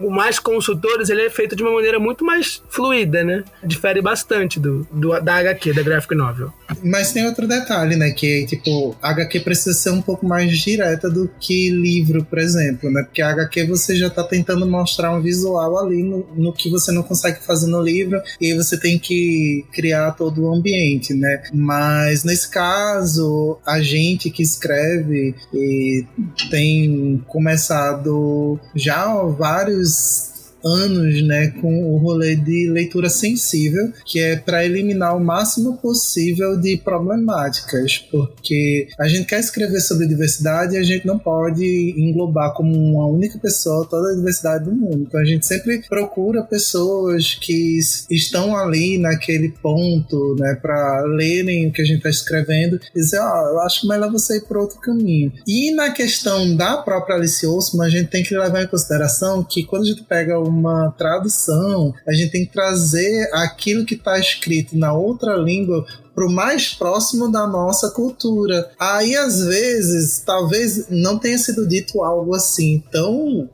mais consultores, ele é feito de uma maneira muito mais fluida, né? Difere bastante da HQ, da graphic novel. Mas tem outro detalhe, né? Que, tipo, a HQ precisa ser um pouco mais direta do que livro, por exemplo, né? Porque a HQ você já tá tentando mostrar um visual ali no que você não consegue fazer no livro, e aí você tem que criar todo o ambiente, né? Mas, nesse caso, a gente que escreve e tem começado já vários anos, né, com o rolê de leitura sensível, que é para eliminar o máximo possível de problemáticas, porque a gente quer escrever sobre diversidade e a gente não pode englobar como uma única pessoa toda a diversidade do mundo. Então a gente sempre procura pessoas que estão ali naquele ponto, né, para lerem o que a gente está escrevendo e dizer, eu acho melhor você ir por outro caminho. E na questão da própria Alice Oseman, a gente tem que levar em consideração que quando a gente pega uma tradução, a gente tem que trazer aquilo que está escrito na outra língua pro mais próximo da nossa cultura. Aí, às vezes, talvez não tenha sido dito algo assim tão...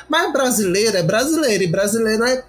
Mas brasileiro é brasileiro, e brasileiro é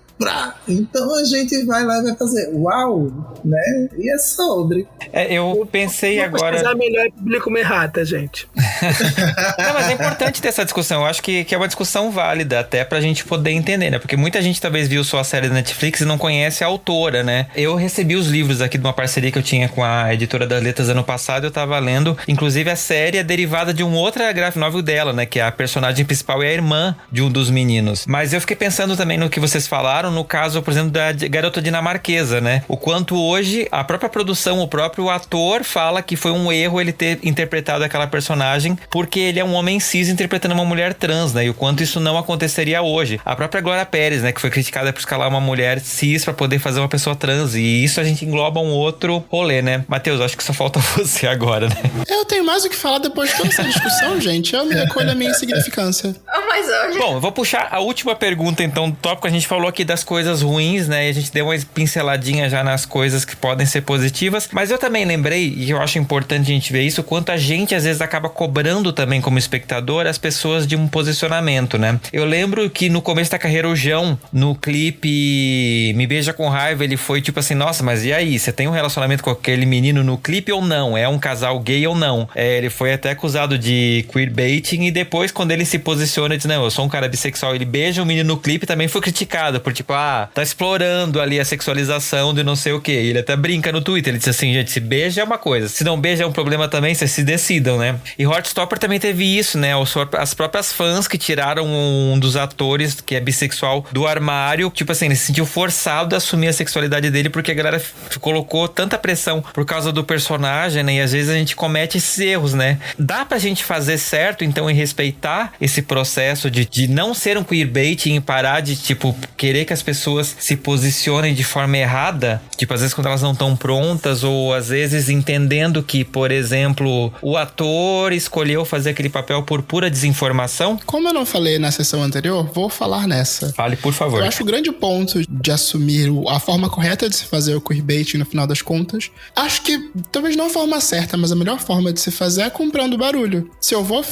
então a gente vai lá e vai fazer uau, né? E é sobre. Eu pensei agora... pesquisar melhor publico uma errata, gente. Não, mas é importante ter essa discussão. Eu acho que é uma discussão válida até pra gente poder entender, né? Porque muita gente talvez viu só a série da Netflix e não conhece a autora, né? Eu recebi os livros aqui de uma parceria que eu tinha com a editora das letras ano passado. Eu tava lendo, inclusive a série é derivada de uma outra graphic novel dela, né? Que a personagem principal é a irmã de um dos meninos. Mas eu fiquei pensando também no que vocês falaram, no caso, por exemplo, da garota dinamarquesa, né? O quanto hoje a própria produção, o próprio ator fala que foi um erro ele ter interpretado aquela personagem porque ele é um homem cis interpretando uma mulher trans, né? E o quanto isso não aconteceria hoje. A própria Glória Pérez, né? Que foi criticada por escalar uma mulher cis pra poder fazer uma pessoa trans. E isso a gente engloba um outro rolê, né? Matheus, acho que só falta você agora, né? Eu tenho mais o que falar depois de toda essa discussão, gente. Eu me recolho a minha insignificância. Mas hoje... Bom, eu vou puxar a última pergunta, então, do tópico. A gente falou aqui das coisas ruins, né? E a gente deu uma pinceladinha já nas coisas que podem ser positivas. Mas eu também lembrei, e eu acho importante a gente ver isso, quanto a gente às vezes acaba cobrando também como espectador as pessoas de um posicionamento, né? Eu lembro que no começo da carreira o João, no clipe Me Beija com Raiva, ele foi tipo assim, nossa, mas e aí? Você tem um relacionamento com aquele menino no clipe ou não? É um casal gay ou não? Ele foi até acusado de queerbaiting e depois quando ele se posiciona, ele diz, não, eu sou um cara bissexual, ele beija o menino no clipe, também foi criticado, porque tipo, tá explorando ali a sexualização de não sei o quê. Ele até brinca no Twitter, ele diz assim, gente, se beija é uma coisa, se não beija é um problema também, vocês se decidam, né? E Heartstopper também teve isso, né? As próprias fãs que tiraram um dos atores que é bissexual do armário, tipo assim, ele se sentiu forçado a assumir a sexualidade dele porque a galera colocou tanta pressão por causa do personagem, né? E às vezes a gente comete esses erros, né? Dá pra gente fazer certo, então, em respeitar esse processo de não ser um queerbait, em parar de, tipo, querer que as pessoas se posicionem de forma errada, tipo, às vezes quando elas não estão prontas, ou às vezes entendendo que, por exemplo, o ator escolheu fazer aquele papel por pura desinformação. Como eu não falei na sessão anterior, vou falar nessa. Fale, por favor. Eu acho o grande ponto de assumir a forma correta de se fazer o queerbaiting no final das contas, acho que talvez não a forma certa, mas a melhor forma de se fazer é comprando barulho. Se eu vou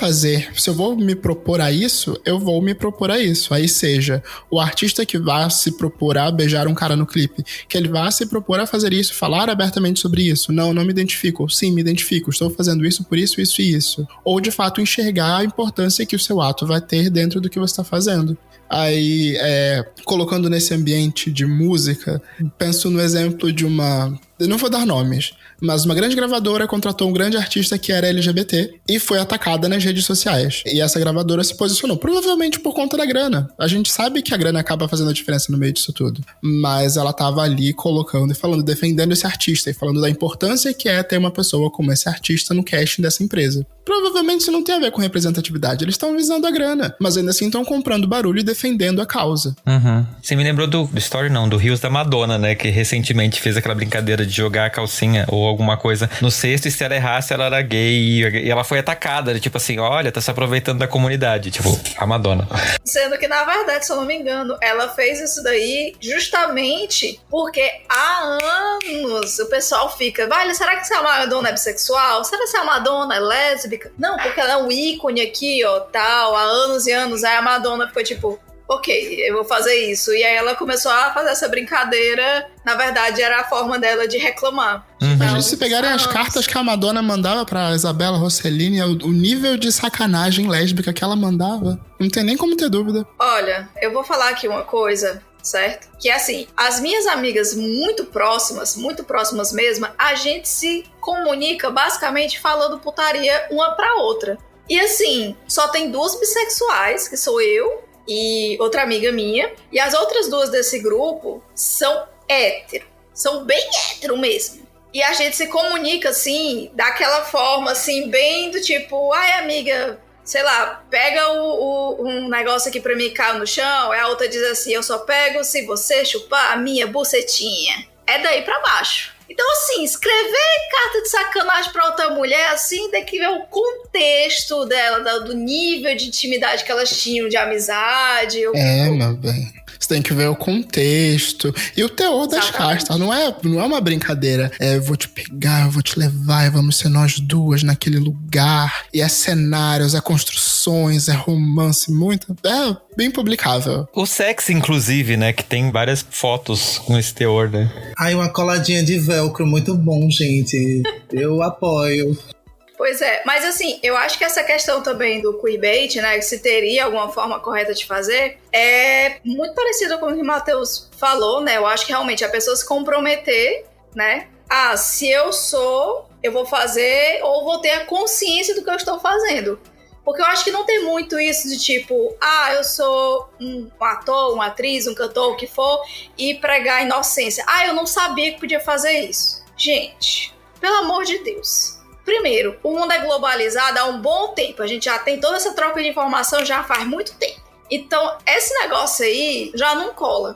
me propor a isso, eu vou me propor a isso. Aí seja o artista que vá se propor a beijar um cara no clipe, que ele vá se propor a fazer isso, falar abertamente sobre isso. Não me identifico. Sim, me identifico. Estou fazendo isso por isso, isso e isso. Ou, de fato, enxergar a importância que o seu ato vai ter dentro do que você está fazendo. Aí, colocando nesse ambiente de música, penso no exemplo de uma... Eu não vou dar nomes, mas uma grande gravadora contratou um grande artista que era LGBT e foi atacada nas redes sociais. E essa gravadora se posicionou, provavelmente por conta da grana. A gente sabe que a grana acaba fazendo a diferença no meio disso tudo. Mas ela tava ali colocando e falando, defendendo esse artista e falando da importância que é ter uma pessoa como esse artista no casting dessa empresa. Provavelmente isso não tem a ver com representatividade, eles estão visando a grana, mas ainda assim estão comprando barulho e defendendo a causa. Uhum. Você me lembrou do Story, não, do Rios da Madonna, né, que recentemente fez aquela brincadeira de jogar a calcinha ou alguma coisa no cesto, e se ela errasse, ela era gay, e ela foi atacada, tipo assim, olha, tá se aproveitando da comunidade, tipo, a Madonna. Sendo que, na verdade, se eu não me engano, ela fez isso daí justamente porque há anos o pessoal fica, vale, será que a Madonna é bissexual? Será que a Madonna é lésbica? Não, porque ela é um ícone aqui, ó, tal, há anos e anos. Aí a Madonna ficou tipo, ok, eu vou fazer isso. E aí ela começou a fazer essa brincadeira. Na verdade, era a forma dela de reclamar. Então, se pegarem as cartas que a Madonna mandava pra Isabella Rossellini, o nível de sacanagem lésbica que ela mandava, não tem nem como ter dúvida. Olha, eu vou falar aqui uma coisa, certo? Que é assim, as minhas amigas muito próximas mesmo, a gente se comunica basicamente falando putaria uma pra outra. E assim, só tem 2 bissexuais, que sou eu e outra amiga minha, e as outras 2 desse grupo são hétero, são bem hétero mesmo. E a gente se comunica assim, daquela forma assim, bem do tipo, ai amiga, sei lá, pega um negócio aqui pra mim e cai no chão, aí a outra diz assim, eu só pego se você chupar a minha bucetinha. É daí pra baixo. Então, assim, escrever carta de sacanagem pra outra mulher, assim, tem que ver o contexto dela, do nível de intimidade que elas tinham, de amizade. Meu bem. Você tem que ver o contexto e o teor das cartas. Não é uma brincadeira. Eu vou te pegar, eu vou te levar e vamos ser nós 2 naquele lugar. E é cenários, é construções, é romance, muito... É bem publicável. O sexo, inclusive, né, que tem várias fotos com esse teor, né? Ai, uma coladinha de velcro, muito bom, gente. Eu apoio. Pois é, mas assim, eu acho que essa questão também do queerbait, né, que se teria alguma forma correta de fazer, é muito parecido com o que o Matheus falou, né, eu acho que realmente a pessoa se comprometer, né, se eu vou fazer, ou vou ter a consciência do que eu estou fazendo. Porque eu acho que não tem muito isso de tipo, eu sou um ator, uma atriz, um cantor, o que for, e pregar a inocência. Eu não sabia que podia fazer isso. Gente, pelo amor de Deus. Primeiro, o mundo é globalizado há um bom tempo. A gente já tem toda essa troca de informação já faz muito tempo. Então, esse negócio aí já não cola.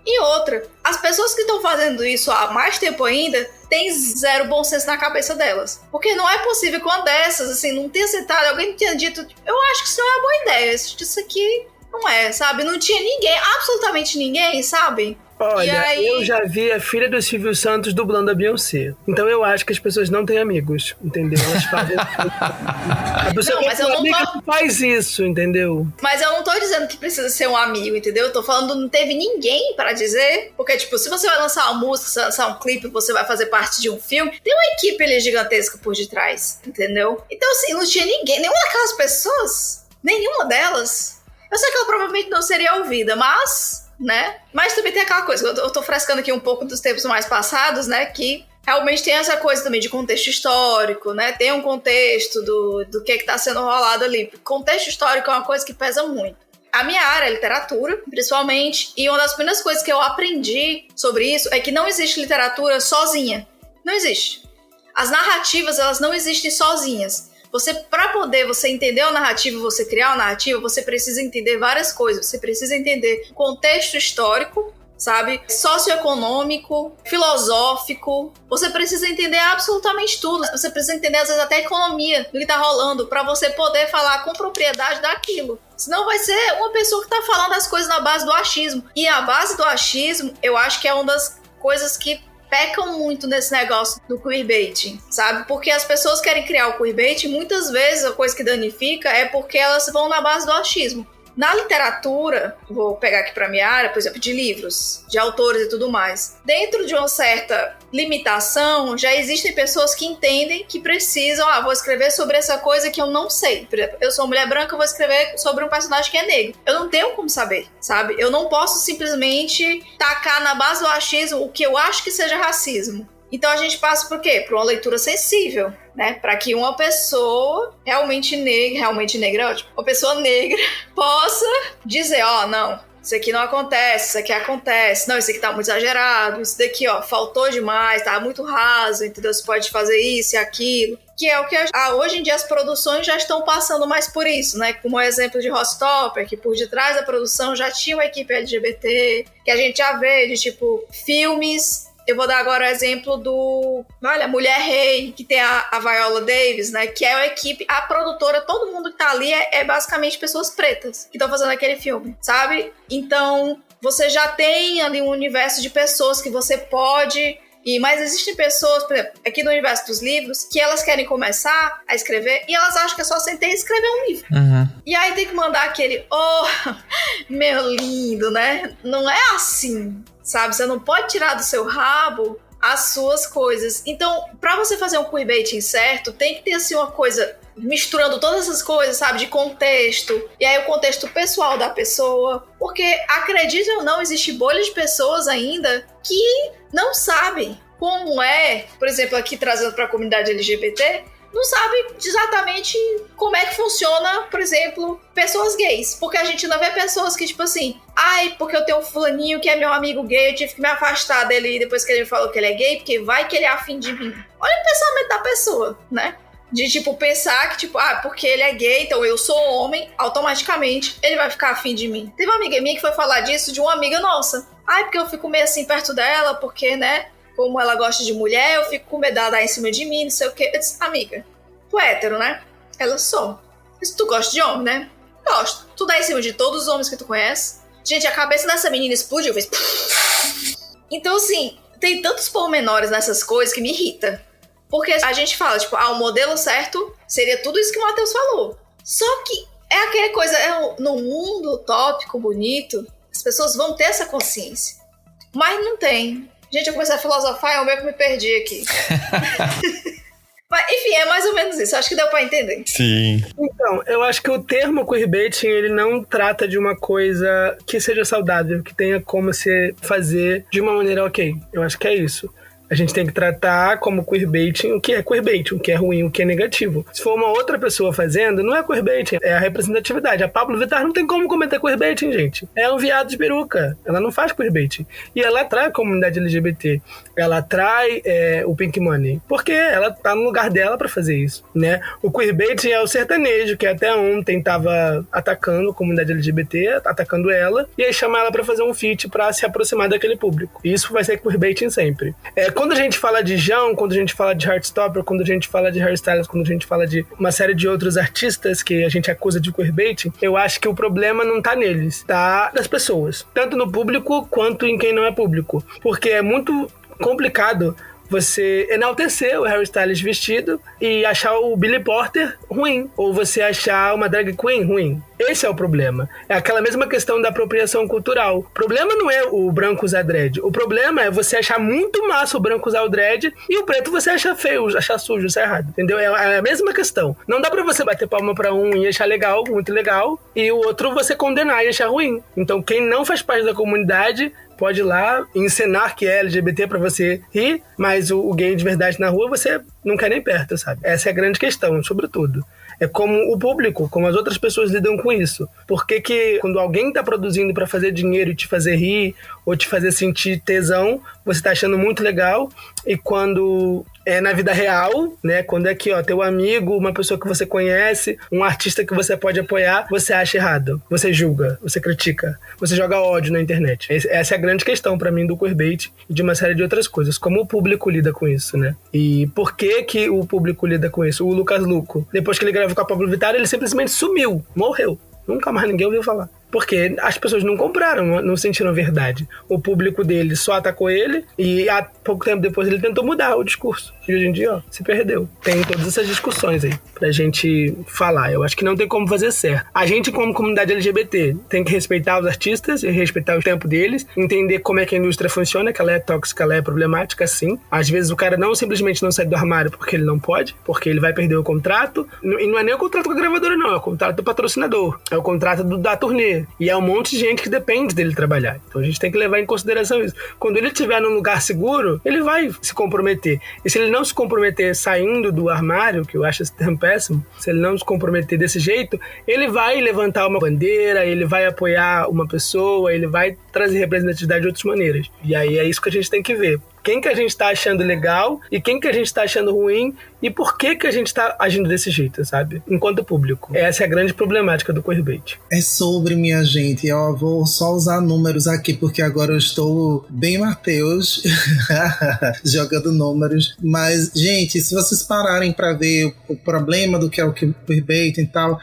E outra, as pessoas que estão fazendo isso há mais tempo ainda têm zero bom senso na cabeça delas. Porque não é possível que uma dessas, assim, não tenha citado, alguém tenha dito, eu acho que isso não é uma boa ideia, isso aqui não é, sabe? Não tinha ninguém, absolutamente ninguém, sabe? Olha, aí... eu já vi a filha do Silvio Santos dublando a Beyoncé. Então eu acho que as pessoas não têm amigos, entendeu? Elas fazem... A pessoa não, mas eu não tô... faz isso, entendeu? Mas eu não tô dizendo que precisa ser um amigo, entendeu? Eu tô falando não teve ninguém pra dizer. Porque, tipo, se você vai lançar uma música, se vai lançar um clipe, você vai fazer parte de um filme, tem uma equipe ali gigantesca por detrás, entendeu? Então, assim, não tinha ninguém, nenhuma daquelas pessoas, nenhuma delas. Eu sei que ela provavelmente não seria ouvida, mas... né? Mas também tem aquela coisa, eu tô frescando aqui um pouco dos tempos mais passados, né? Que realmente tem essa coisa também de contexto histórico, né? Tem um contexto do que tá sendo rolado ali. Contexto histórico é uma coisa que pesa muito. A minha área é literatura, principalmente, e uma das primeiras coisas que eu aprendi sobre isso é que não existe literatura sozinha. Não existe. As narrativas, elas não existem sozinhas. Para poder você entender a narrativa, você criar uma narrativa, você precisa entender várias coisas. Você precisa entender contexto histórico, sabe? Socioeconômico, filosófico. Você precisa entender absolutamente tudo. Você precisa entender, às vezes, até a economia do que tá rolando para você poder falar com propriedade daquilo. Senão vai ser uma pessoa que tá falando as coisas na base do achismo. E a base do achismo, eu acho que é uma das coisas que pecam muito nesse negócio do queerbaiting, sabe? Porque as pessoas querem criar o queerbaiting, muitas vezes a coisa que danifica é porque elas vão na base do achismo. Na literatura, vou pegar aqui para minha área, por exemplo, de livros, de autores e tudo mais. Dentro de uma certa limitação, já existem pessoas que entendem que precisam, vou escrever sobre essa coisa que eu não sei. Por exemplo, eu sou mulher branca, eu vou escrever sobre um personagem que é negro. Eu não tenho como saber, sabe? Eu não posso simplesmente tacar na base do achismo o que eu acho que seja racismo. Então a gente passa por quê? Por uma leitura sensível, né? Para que uma pessoa realmente negra, ótimo, uma pessoa negra possa dizer, não, isso aqui não acontece, isso aqui acontece, não, isso aqui tá muito exagerado, isso daqui, faltou demais, tá muito raso, entendeu? Você pode fazer isso e aquilo. Que é o que hoje em dia as produções já estão passando mais por isso, né? Como o exemplo de Rostopper, que por detrás da produção já tinha uma equipe LGBT, que a gente já vê de tipo filmes. Eu vou dar agora o exemplo do Mulher Rei, que tem a Viola Davis, né? Que é a equipe, a produtora, todo mundo que tá ali é basicamente pessoas pretas que estão fazendo aquele filme, sabe? Então, você já tem ali um universo de pessoas que você pode... Mas existem pessoas, por exemplo, aqui no universo dos livros, que elas querem começar a escrever e elas acham que é só sentar e escrever um livro. Uhum. E aí tem que mandar aquele, meu lindo, né? Não é assim, sabe? Você não pode tirar do seu rabo as suas coisas. Então, pra você fazer um queerbaiting certo, tem que ter, assim, uma coisa... misturando todas essas coisas, sabe, de contexto, e aí o contexto pessoal da pessoa, porque, acredite ou não, existe bolha de pessoas ainda que não sabem como é, por exemplo, aqui trazendo para a comunidade LGBT, não sabe exatamente como é que funciona, por exemplo, pessoas gays, porque a gente não vê pessoas que, tipo assim, porque eu tenho um fulaninho que é meu amigo gay, eu tive que me afastar dele depois que ele falou que ele é gay, porque vai que ele é afim de mim. Olha o pensamento da pessoa, né? De, tipo, pensar que, tipo, porque ele é gay, então eu sou homem, automaticamente ele vai ficar afim de mim. Teve uma amiga minha que foi falar disso de uma amiga nossa. Porque eu fico meio assim perto dela, porque, né, como ela gosta de mulher, eu fico com medo dela dar em cima de mim, não sei o quê. Eu disse, amiga, tu é hétero, né? Ela, sou. Mas tu gosta de homem, né? Gosto. Tu dá em cima de todos os homens que tu conhece? Gente, a cabeça dessa menina explodiu, fez... Então, assim, tem tantos pormenores nessas coisas que me irrita. Porque a gente fala, tipo, o modelo certo seria tudo isso que o Matheus falou. Só que é aquela coisa, no mundo utópico, bonito, as pessoas vão ter essa consciência. Mas não tem. Gente, eu comecei a filosofar e eu meio que me perdi aqui. Mas, enfim, é mais ou menos isso. Acho que deu pra entender. Sim. Então, eu acho que o termo queerbaiting, ele não trata de uma coisa que seja saudável, que tenha como se fazer de uma maneira ok. Eu acho que é isso. A gente tem que tratar como queerbaiting o que é queerbaiting, o que é ruim, o que é negativo. Se for uma outra pessoa fazendo, não é queerbaiting, é a representatividade. A Pablo Vittar não tem como cometer queerbaiting, gente. É um viado de peruca. Ela não faz queerbaiting. E ela atrai a comunidade LGBT. Ela atrai o Pink Money. Porque ela tá no lugar dela pra fazer isso, né? O queerbaiting é o sertanejo, que até ontem tava atacando a comunidade LGBT, atacando ela, e aí chama ela pra fazer um feat pra se aproximar daquele público. E isso vai ser queerbaiting sempre. Quando a gente fala de João, quando a gente fala de Heartstopper, quando a gente fala de hairstyles, quando a gente fala de uma série de outros artistas que a gente acusa de queerbaiting, eu acho que o problema não tá neles, tá das pessoas. Tanto no público quanto em quem não é público. Porque é muito complicado você enaltecer o Harry Styles vestido e achar o Billy Porter ruim, ou você achar uma drag queen ruim. Esse é o problema. É aquela mesma questão da apropriação cultural. O problema não é o branco usar dread. O problema é você achar muito massa o branco usar o dread e o preto você achar feio, achar sujo, isso é errado. Entendeu? É a mesma questão. Não dá pra você bater palma pra um e achar legal, muito legal, e o outro você condenar e achar ruim. Então quem não faz parte da comunidade pode ir lá encenar que é LGBT pra você rir, mas o gay de verdade na rua você não quer nem perto, sabe? Essa é a grande questão, sobretudo. É como o público, como as outras pessoas lidam com isso. Por que quando alguém tá produzindo pra fazer dinheiro e te fazer rir, ou te fazer sentir tesão, você tá achando muito legal, e quando é na vida real, né, quando é aqui, ó, teu amigo, uma pessoa que você conhece, um artista que você pode apoiar, você acha errado, você julga, você critica, você joga ódio na internet. Essa é a grande questão pra mim do queerbait e de uma série de outras coisas. Como o público lida com isso, né? E por que o público lida com isso? O Lucas Luco, depois que ele gravou com a Pablo Vittar, ele simplesmente sumiu, morreu. Nunca mais ninguém ouviu falar. Porque as pessoas não compraram, não sentiram verdade. O público dele só atacou ele e há pouco tempo depois ele tentou mudar o discurso. E hoje em dia, ó, se perdeu. Tem todas essas discussões aí pra gente falar. Eu acho que não tem como fazer certo. A gente, como comunidade LGBT, tem que respeitar os artistas e respeitar o tempo deles, entender como é que a indústria funciona, que ela é tóxica, ela é problemática, sim. Às vezes o cara simplesmente não sai do armário porque ele não pode, porque ele vai perder o contrato. E não é nem o contrato com a gravadora, não. É o contrato do patrocinador. É o contrato da turnê. E é um monte de gente que depende dele trabalhar. Então a gente tem que levar em consideração isso. Quando ele estiver num lugar seguro, ele vai se comprometer. E se ele não se comprometer saindo do armário, que eu acho esse termo péssimo, se ele não se comprometer desse jeito, ele vai levantar uma bandeira, ele vai apoiar uma pessoa, ele vai trazer representatividade de outras maneiras. E aí é isso que a gente tem que ver. Quem que a gente tá achando legal e quem que a gente tá achando ruim e por que que a gente tá agindo desse jeito, sabe? Enquanto público. Essa é a grande problemática do queerbait. É sobre, minha gente. Eu vou só usar números aqui porque agora eu estou bem Mateus jogando números. Mas, gente, se vocês pararem pra ver o problema do que é o queerbait e tal,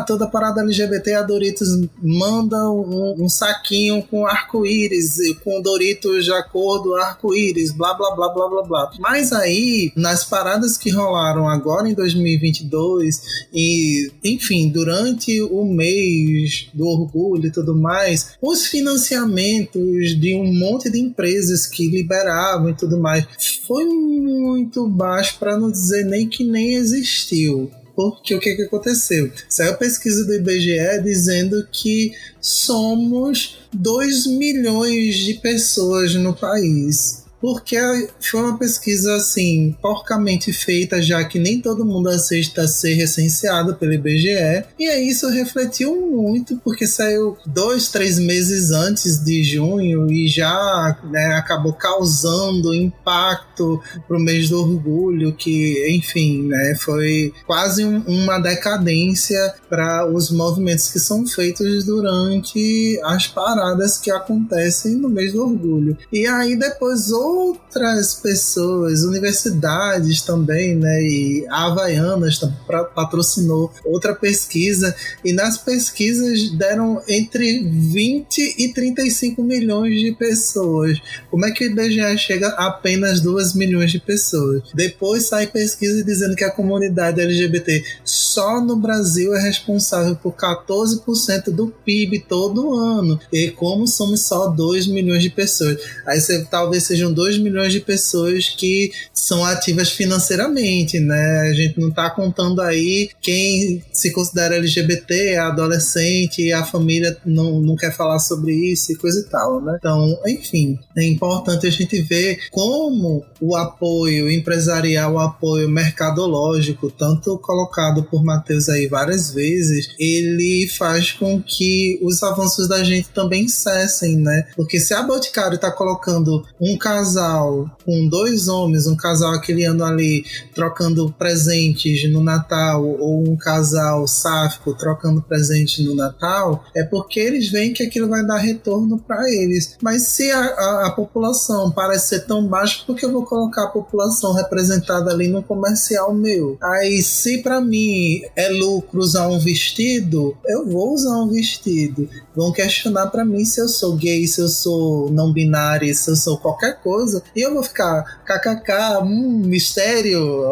toda parada LGBT, a Doritos manda um saquinho com arco-íris, com Doritos de acordo arco-íris, blá, blá, blá, blá, blá, blá. Mas aí, nas paradas que rolaram agora em 2022 e, enfim, durante o mês do orgulho e tudo mais, os financiamentos de um monte de empresas que liberavam e tudo mais foi muito baixo, para não dizer nem que nem existiu. Porque o que aconteceu? Saiu pesquisa do IBGE dizendo que somos 2 milhões de pessoas no país. Porque foi uma pesquisa, assim, porcamente feita, já que nem todo mundo aceita ser recenseado pelo IBGE. E aí isso refletiu muito, porque saiu 2-3 meses antes de junho e já, né, acabou causando impacto pro mês do orgulho, que, enfim, né, foi quase uma decadência para os movimentos que são feitos durante as paradas que acontecem no mês do orgulho. E aí depois outras pessoas, universidades também, né, e a Havaianas patrocinou outra pesquisa, e nas pesquisas deram entre 20 e 35 milhões de pessoas. Como é que o IBGE chega a apenas 2 milhões de pessoas? Depois sai pesquisa dizendo que a comunidade LGBT só no Brasil é responsável por 14% do PIB todo ano, e como somos só 2 milhões de pessoas, aí talvez sejam 2 milhões de pessoas que são ativas financeiramente, né? A gente não tá contando aí quem se considera LGBT, é adolescente, e a família não quer falar sobre isso e coisa e tal, né? Então, enfim, é importante a gente ver como o apoio empresarial, o apoio mercadológico, tanto colocado por Mateus aí várias vezes, ele faz com que os avanços da gente também cessem, né? Porque se a Boticário tá colocando um casal com 2 homens, um casal aquele ano ali trocando presentes no Natal, ou um casal sáfico trocando presentes no Natal, é porque eles veem que aquilo vai dar retorno para eles. Mas se a população parece ser tão baixa, por que eu vou colocar a população representada ali no comercial meu? Aí, se para mim é lucro usar um vestido, eu vou usar um vestido. Vão questionar para mim se eu sou gay, se eu sou não binário, se eu sou qualquer coisa. coisa, e eu vou ficar kkk, mistério,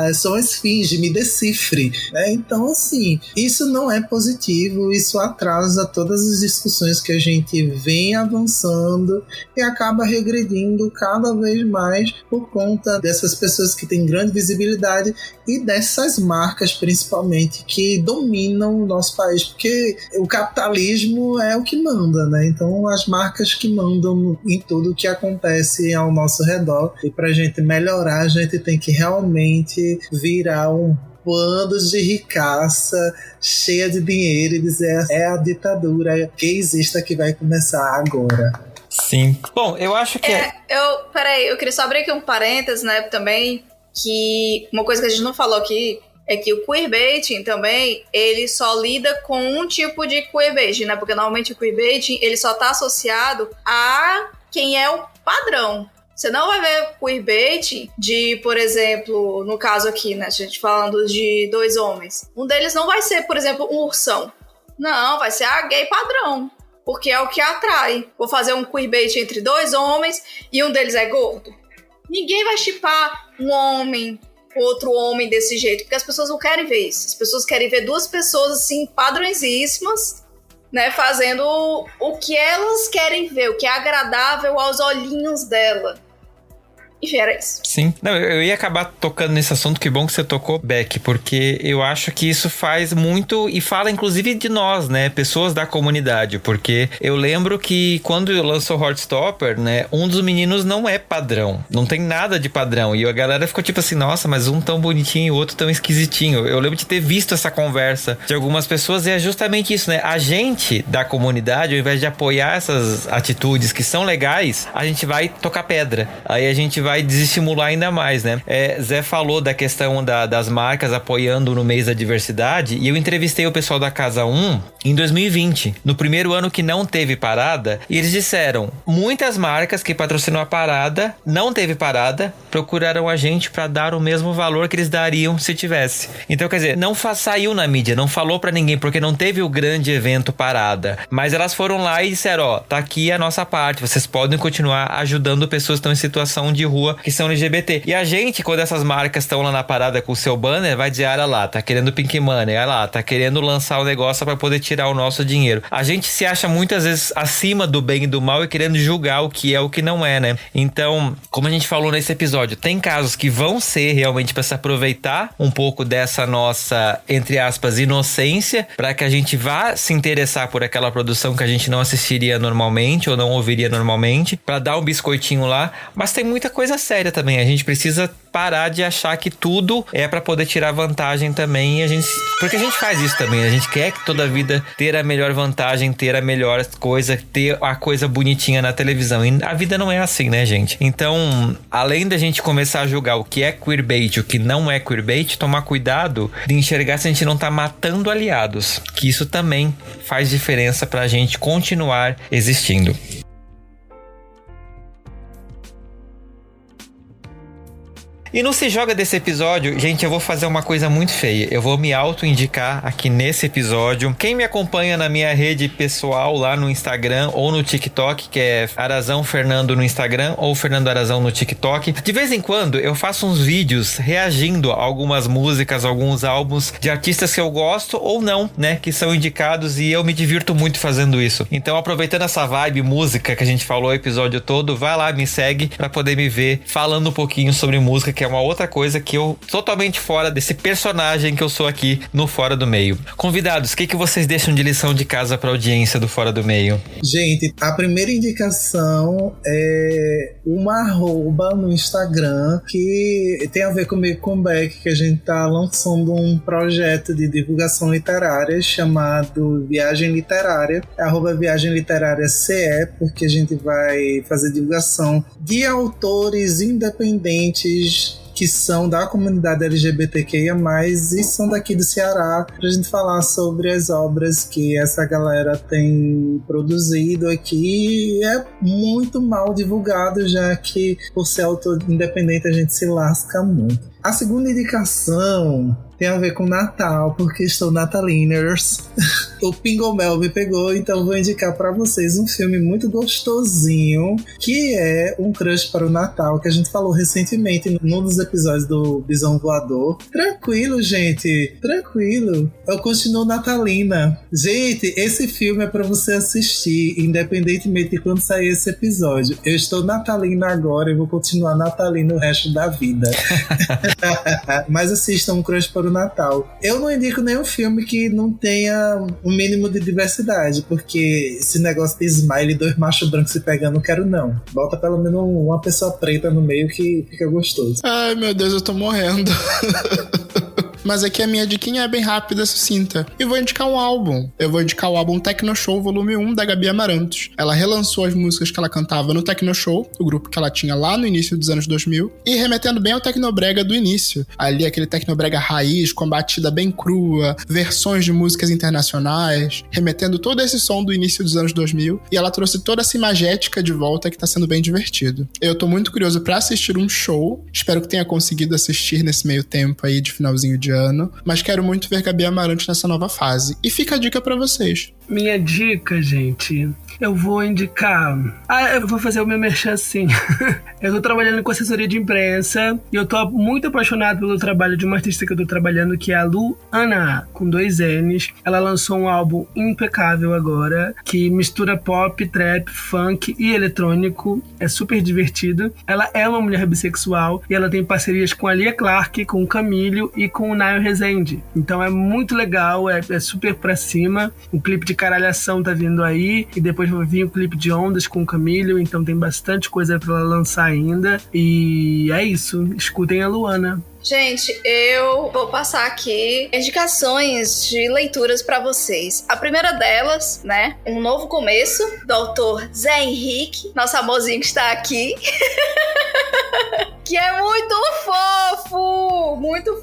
é só uma esfinge, me decifre, né? Então, assim, isso não é positivo, isso atrasa todas as discussões que a gente vem avançando e acaba regredindo cada vez mais por conta dessas pessoas que têm grande visibilidade e dessas marcas, principalmente, que dominam o nosso país, porque o capitalismo é o que manda, né? Então, as marcas que mandam em tudo que acontece ao nosso redor, e pra gente melhorar, a gente tem que realmente virar um bando de ricaça cheia de dinheiro e dizer é a ditadura gaysista que vai começar agora. Sim. Bom, eu acho que Peraí, eu queria só abrir aqui um parênteses, né, também, que uma coisa que a gente não falou aqui é que o queerbaiting também, ele só lida com um tipo de queerbaiting, né, porque normalmente o queerbaiting, ele só tá associado a quem é o padrão. Você não vai ver queerbaiting de, por exemplo, no caso aqui, né, a gente falando de 2 homens. Um deles não vai ser, por exemplo, um ursão. Não, vai ser a gay padrão, porque é o que atrai. Vou fazer um queerbaiting entre 2 homens e um deles é gordo. Ninguém vai shippar um homem, outro homem desse jeito, porque as pessoas não querem ver isso. As pessoas querem ver 2 pessoas, assim, padrõesíssimas, né, fazendo o que elas querem ver, o que é agradável aos olhinhos dela. Enfim, era isso. Sim. Não, eu ia acabar tocando nesse assunto, que bom que você tocou, Beck, porque eu acho que isso faz muito, e fala inclusive de nós, né, pessoas da comunidade, porque eu lembro que quando lançou Heartstopper, né, um dos meninos não é padrão, não tem nada de padrão, e a galera ficou tipo assim, nossa, mas um tão bonitinho e o outro tão esquisitinho. Eu lembro de ter visto essa conversa de algumas pessoas, e é justamente isso, né, a gente da comunidade, ao invés de apoiar essas atitudes que são legais, a gente vai tocar pedra, aí a gente vai desestimular ainda mais, né? Zé falou da questão das marcas apoiando no mês da diversidade, e eu entrevistei o pessoal da Casa 1 em 2020, no primeiro ano que não teve parada, e eles disseram, muitas marcas que patrocinam a parada, não teve parada, procuraram a gente para dar o mesmo valor que eles dariam se tivesse. Então, quer dizer, não saiu na mídia, não falou para ninguém, porque não teve o grande evento parada, mas elas foram lá e disseram, ó, tá aqui a nossa parte, vocês podem continuar ajudando pessoas que estão em situação de rua, que são LGBT. E a gente, quando essas marcas estão lá na parada com o seu banner, vai dizer, olha lá, tá querendo Pink Money, olha lá, tá querendo lançar o negócio para poder tirar o nosso dinheiro. A gente se acha muitas vezes acima do bem e do mal e querendo julgar o que é o que não é, né? Então, como a gente falou nesse episódio, tem casos que vão ser realmente para se aproveitar um pouco dessa nossa, entre aspas, inocência, para que a gente vá se interessar por aquela produção que a gente não assistiria normalmente ou não ouviria normalmente, para dar um biscoitinho lá, mas tem muita coisa séria também. A gente precisa parar de achar que tudo é para poder tirar vantagem também, e porque a gente faz isso também, a gente quer que toda a vida ter a melhor vantagem, ter a melhor coisa, ter a coisa bonitinha na televisão, e a vida não é assim, né, gente? Então, além da gente começar a julgar o que é queerbait, o que não é queerbait, tomar cuidado de enxergar se a gente não tá matando aliados, que isso também faz diferença pra gente continuar existindo. E não se joga desse episódio, gente, eu vou fazer uma coisa muito feia. Eu vou me auto-indicar aqui nesse episódio. Quem me acompanha na minha rede pessoal lá no Instagram ou no TikTok, que é Arazão Fernando no Instagram ou Fernando Arazão no TikTok. De vez em quando eu faço uns vídeos reagindo a algumas músicas, alguns álbuns de artistas que eu gosto ou não, né, que são indicados, e eu me divirto muito fazendo isso. Então, aproveitando essa vibe música que a gente falou o episódio todo, vai lá, me segue pra poder me ver falando um pouquinho sobre música, que é uma outra coisa que eu totalmente fora desse personagem que eu sou aqui no Fora do Meio. Convidados, o que vocês deixam de lição de casa pra audiência do Fora do Meio? Gente, a primeira indicação é uma arroba no Instagram que tem a ver comigo, com o Beck, que a gente tá lançando um projeto de divulgação literária chamado Viagem Literária, Viagem Literária CE, porque a gente vai fazer divulgação de autores independentes que são da comunidade LGBTQIA+, e são daqui do Ceará, pra gente falar sobre as obras que essa galera tem produzido aqui. É muito mal divulgado, já que por ser autor independente a gente se lasca muito. A segunda indicação tem a ver com Natal, porque estou nataliners. O Pingomel me pegou, então vou indicar pra vocês um filme muito gostosinho, que é Um Crush para o Natal, que a gente falou recentemente num dos episódios do Bisão Voador. Tranquilo, gente, tranquilo. Eu continuo natalina. Gente, esse filme é pra você assistir, independentemente de quando sair esse episódio. Eu estou natalina agora e vou continuar natalina o resto da vida. Mas assistam Um Crush para o Natal. Eu não indico nenhum filme que não tenha um mínimo de diversidade, porque esse negócio de smile e 2 machos brancos se pegando, não quero não. Bota pelo menos uma pessoa preta no meio que fica gostoso. Ai, meu Deus, eu tô morrendo. Mas aqui a minha diquinha é bem rápida, sucinta. E vou indicar um álbum. Eu vou indicar o álbum Tecno Show Volume 1 da Gabi Amarantos. Ela relançou as músicas que ela cantava no Tecno Show, o grupo que ela tinha lá no início dos anos 2000, e remetendo bem ao Tecnobrega do início. Ali aquele Tecnobrega raiz, com batida bem crua, versões de músicas internacionais, remetendo todo esse som do início dos anos 2000. E ela trouxe toda essa imagética de volta que tá sendo bem divertido. Eu tô muito curioso pra assistir um show. Espero que tenha conseguido assistir nesse meio tempo aí de finalzinho de ano, mas quero muito ver Gabi Amarantos nessa nova fase. E fica a dica pra vocês. Minha dica, gente, eu vou indicar... eu vou fazer o meu merchan assim. Eu tô trabalhando com assessoria de imprensa e eu tô muito apaixonado pelo trabalho de uma artista que eu tô trabalhando, que é a Luana, com 2 N's. Ela lançou um álbum impecável agora, que mistura pop, trap, funk e eletrônico. É super divertido. Ela é uma mulher bissexual e ela tem parcerias com a Lia Clark, com o Camilo e com o Nayo Rezende. Então é muito legal, é super pra cima. O clipe de Caralhação tá vindo aí, e depois vai vir o clipe de Ondas com o Camilo, então tem bastante coisa pra ela lançar ainda. E é isso, escutem a Luana. Gente, eu vou passar aqui indicações de leituras pra vocês. A primeira delas, né, Um Novo Começo, do autor Zé Henrique, nosso amorzinho que está aqui. Que é muito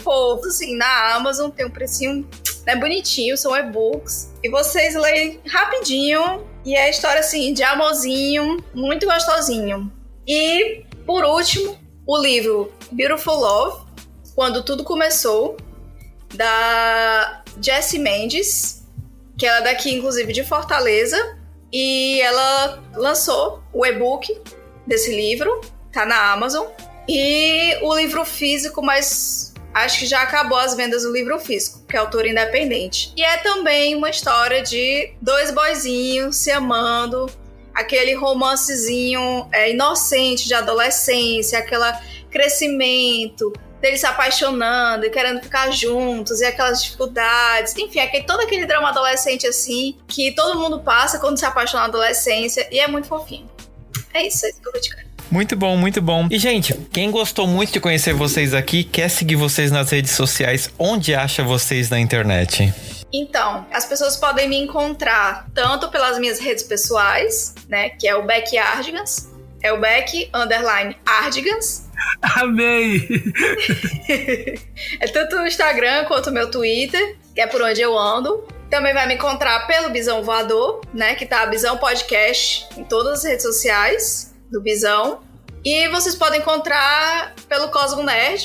fofo. Assim, na Amazon tem um precinho, né, bonitinho, são e-books. E vocês leem rapidinho. E é a história, assim, de amorzinho, muito gostosinho. E, por último, o livro Beautiful Love, Quando Tudo Começou, da Jessie Mendes, que ela é daqui, inclusive, de Fortaleza. E ela lançou o e-book desse livro, tá na Amazon. E o livro físico, mas acho que já acabou as vendas do livro físico, que é autor independente. E é também uma história de 2 boyzinhos se amando, aquele romancezinho inocente de adolescência, aquele crescimento deles se apaixonando e querendo ficar juntos, e aquelas dificuldades, enfim, todo aquele drama adolescente assim, que todo mundo passa quando se apaixona na adolescência, e é muito fofinho. É isso que eu vou te dizer. Muito bom, muito bom. E, gente, quem gostou muito de conhecer vocês aqui, quer seguir vocês nas redes sociais, onde acha vocês na internet? Então, as pessoas podem me encontrar tanto pelas minhas redes pessoais, né, que é o Beck Ardigans, é o Beck_Ardigans. Amei! É tanto o Instagram quanto o meu Twitter, que é por onde eu ando. Também vai me encontrar pelo Bisão Voador, né, que tá Bisão Podcast em todas as redes sociais do Bisão. E vocês podem encontrar pelo Cosmo Nerd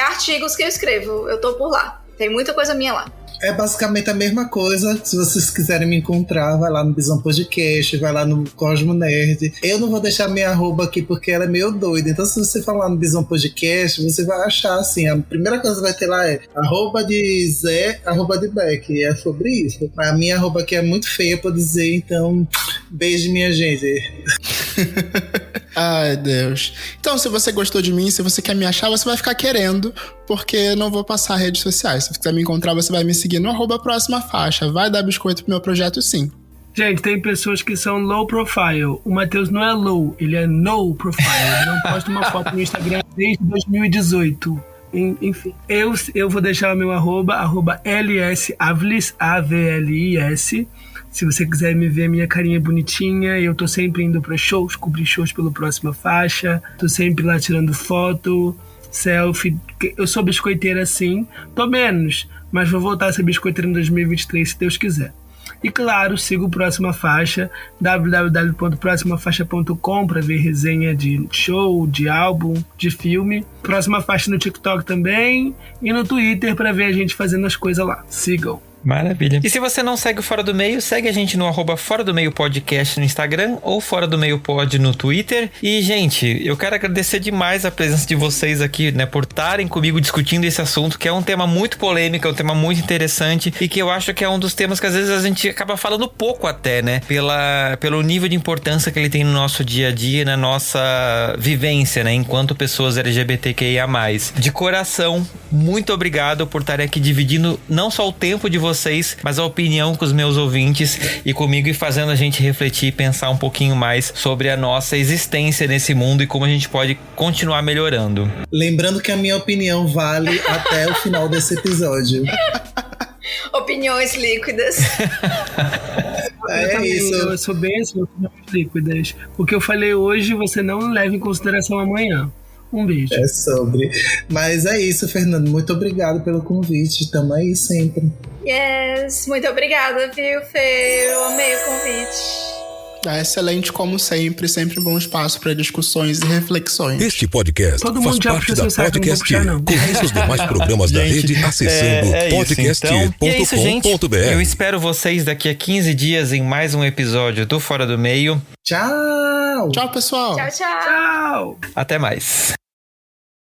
artigos que eu escrevo. Eu tô por lá. Tem muita coisa minha lá. É basicamente a mesma coisa. Se vocês quiserem me encontrar, vai lá no Bisão Podcast, vai lá no Cosmo Nerd. Eu não vou deixar minha arroba aqui porque ela é meio doida. Então, se você falar no Bisão Podcast, você vai achar assim: a primeira coisa que vai ter lá é arroba de Zé, arroba de Beck. E é sobre isso. A minha arroba aqui é muito feia pra dizer, então, beijo, minha gente. Ai, Deus. Então, se você gostou de mim, se você quer me achar, você vai ficar querendo, porque eu não vou passar redes sociais. Se você quiser me encontrar, você vai me seguir no @próxima faixa. Vai dar biscoito pro meu projeto, sim. Gente, tem pessoas que são low profile. O Matheus não é low, ele é no profile. Ele não posta uma foto no Instagram desde 2018. Enfim, eu vou deixar o meu arroba LSAVLIS, AVLIS. Se você quiser me ver, minha carinha bonitinha. Eu tô sempre indo pra shows, cobrir shows pelo Próxima Faixa. Tô sempre lá tirando foto, selfie. Eu sou biscoiteira sim. Tô menos, mas vou voltar a ser biscoiteira em 2023, se Deus quiser. E claro, siga o Próxima Faixa, www.proximafaixa.com, para ver resenha de show, de álbum, de filme. Próxima Faixa no TikTok também e no Twitter para ver a gente fazendo as coisas lá. Sigam. Maravilha. E se você não segue o Fora do Meio, segue a gente no @Fora do Meio Podcast no Instagram ou Fora do Meio Pod no Twitter. E, gente, eu quero agradecer demais a presença de vocês aqui, né, por estarem comigo discutindo esse assunto, que é um tema muito polêmico, é um tema muito interessante e que eu acho que é um dos temas que às vezes a gente acaba falando pouco até, né, pelo nível de importância que ele tem no nosso dia a dia, na nossa vivência, né, enquanto pessoas LGBTQIA+. De coração, muito obrigado por estarem aqui dividindo não só o tempo de vocês, mas a opinião com os meus ouvintes e comigo, e fazendo a gente refletir e pensar um pouquinho mais sobre a nossa existência nesse mundo e como a gente pode continuar melhorando. Lembrando que a minha opinião vale até o final desse episódio. Opiniões líquidas. Isso. Eu sou bem assim, opiniões líquidas. O que eu falei hoje, você não leva em consideração amanhã. Um beijo. É sobre. Mas é isso, Fernando. Muito obrigado pelo convite. Tamo aí sempre. Yes, muito obrigada, viu, Fê? Eu amei o convite. É excelente como sempre bom espaço para discussões e reflexões. Este podcast Todo faz mundo já parte puxou da seu saco, não vou Podcast. puxar, não. Conheça os demais programas da rede acessando podcast.com.br. E é isso, gente. Eu espero vocês daqui a 15 dias em mais um episódio do Fora do Meio. Tchau! Tchau, pessoal! Tchau, tchau. Tchau! Até mais.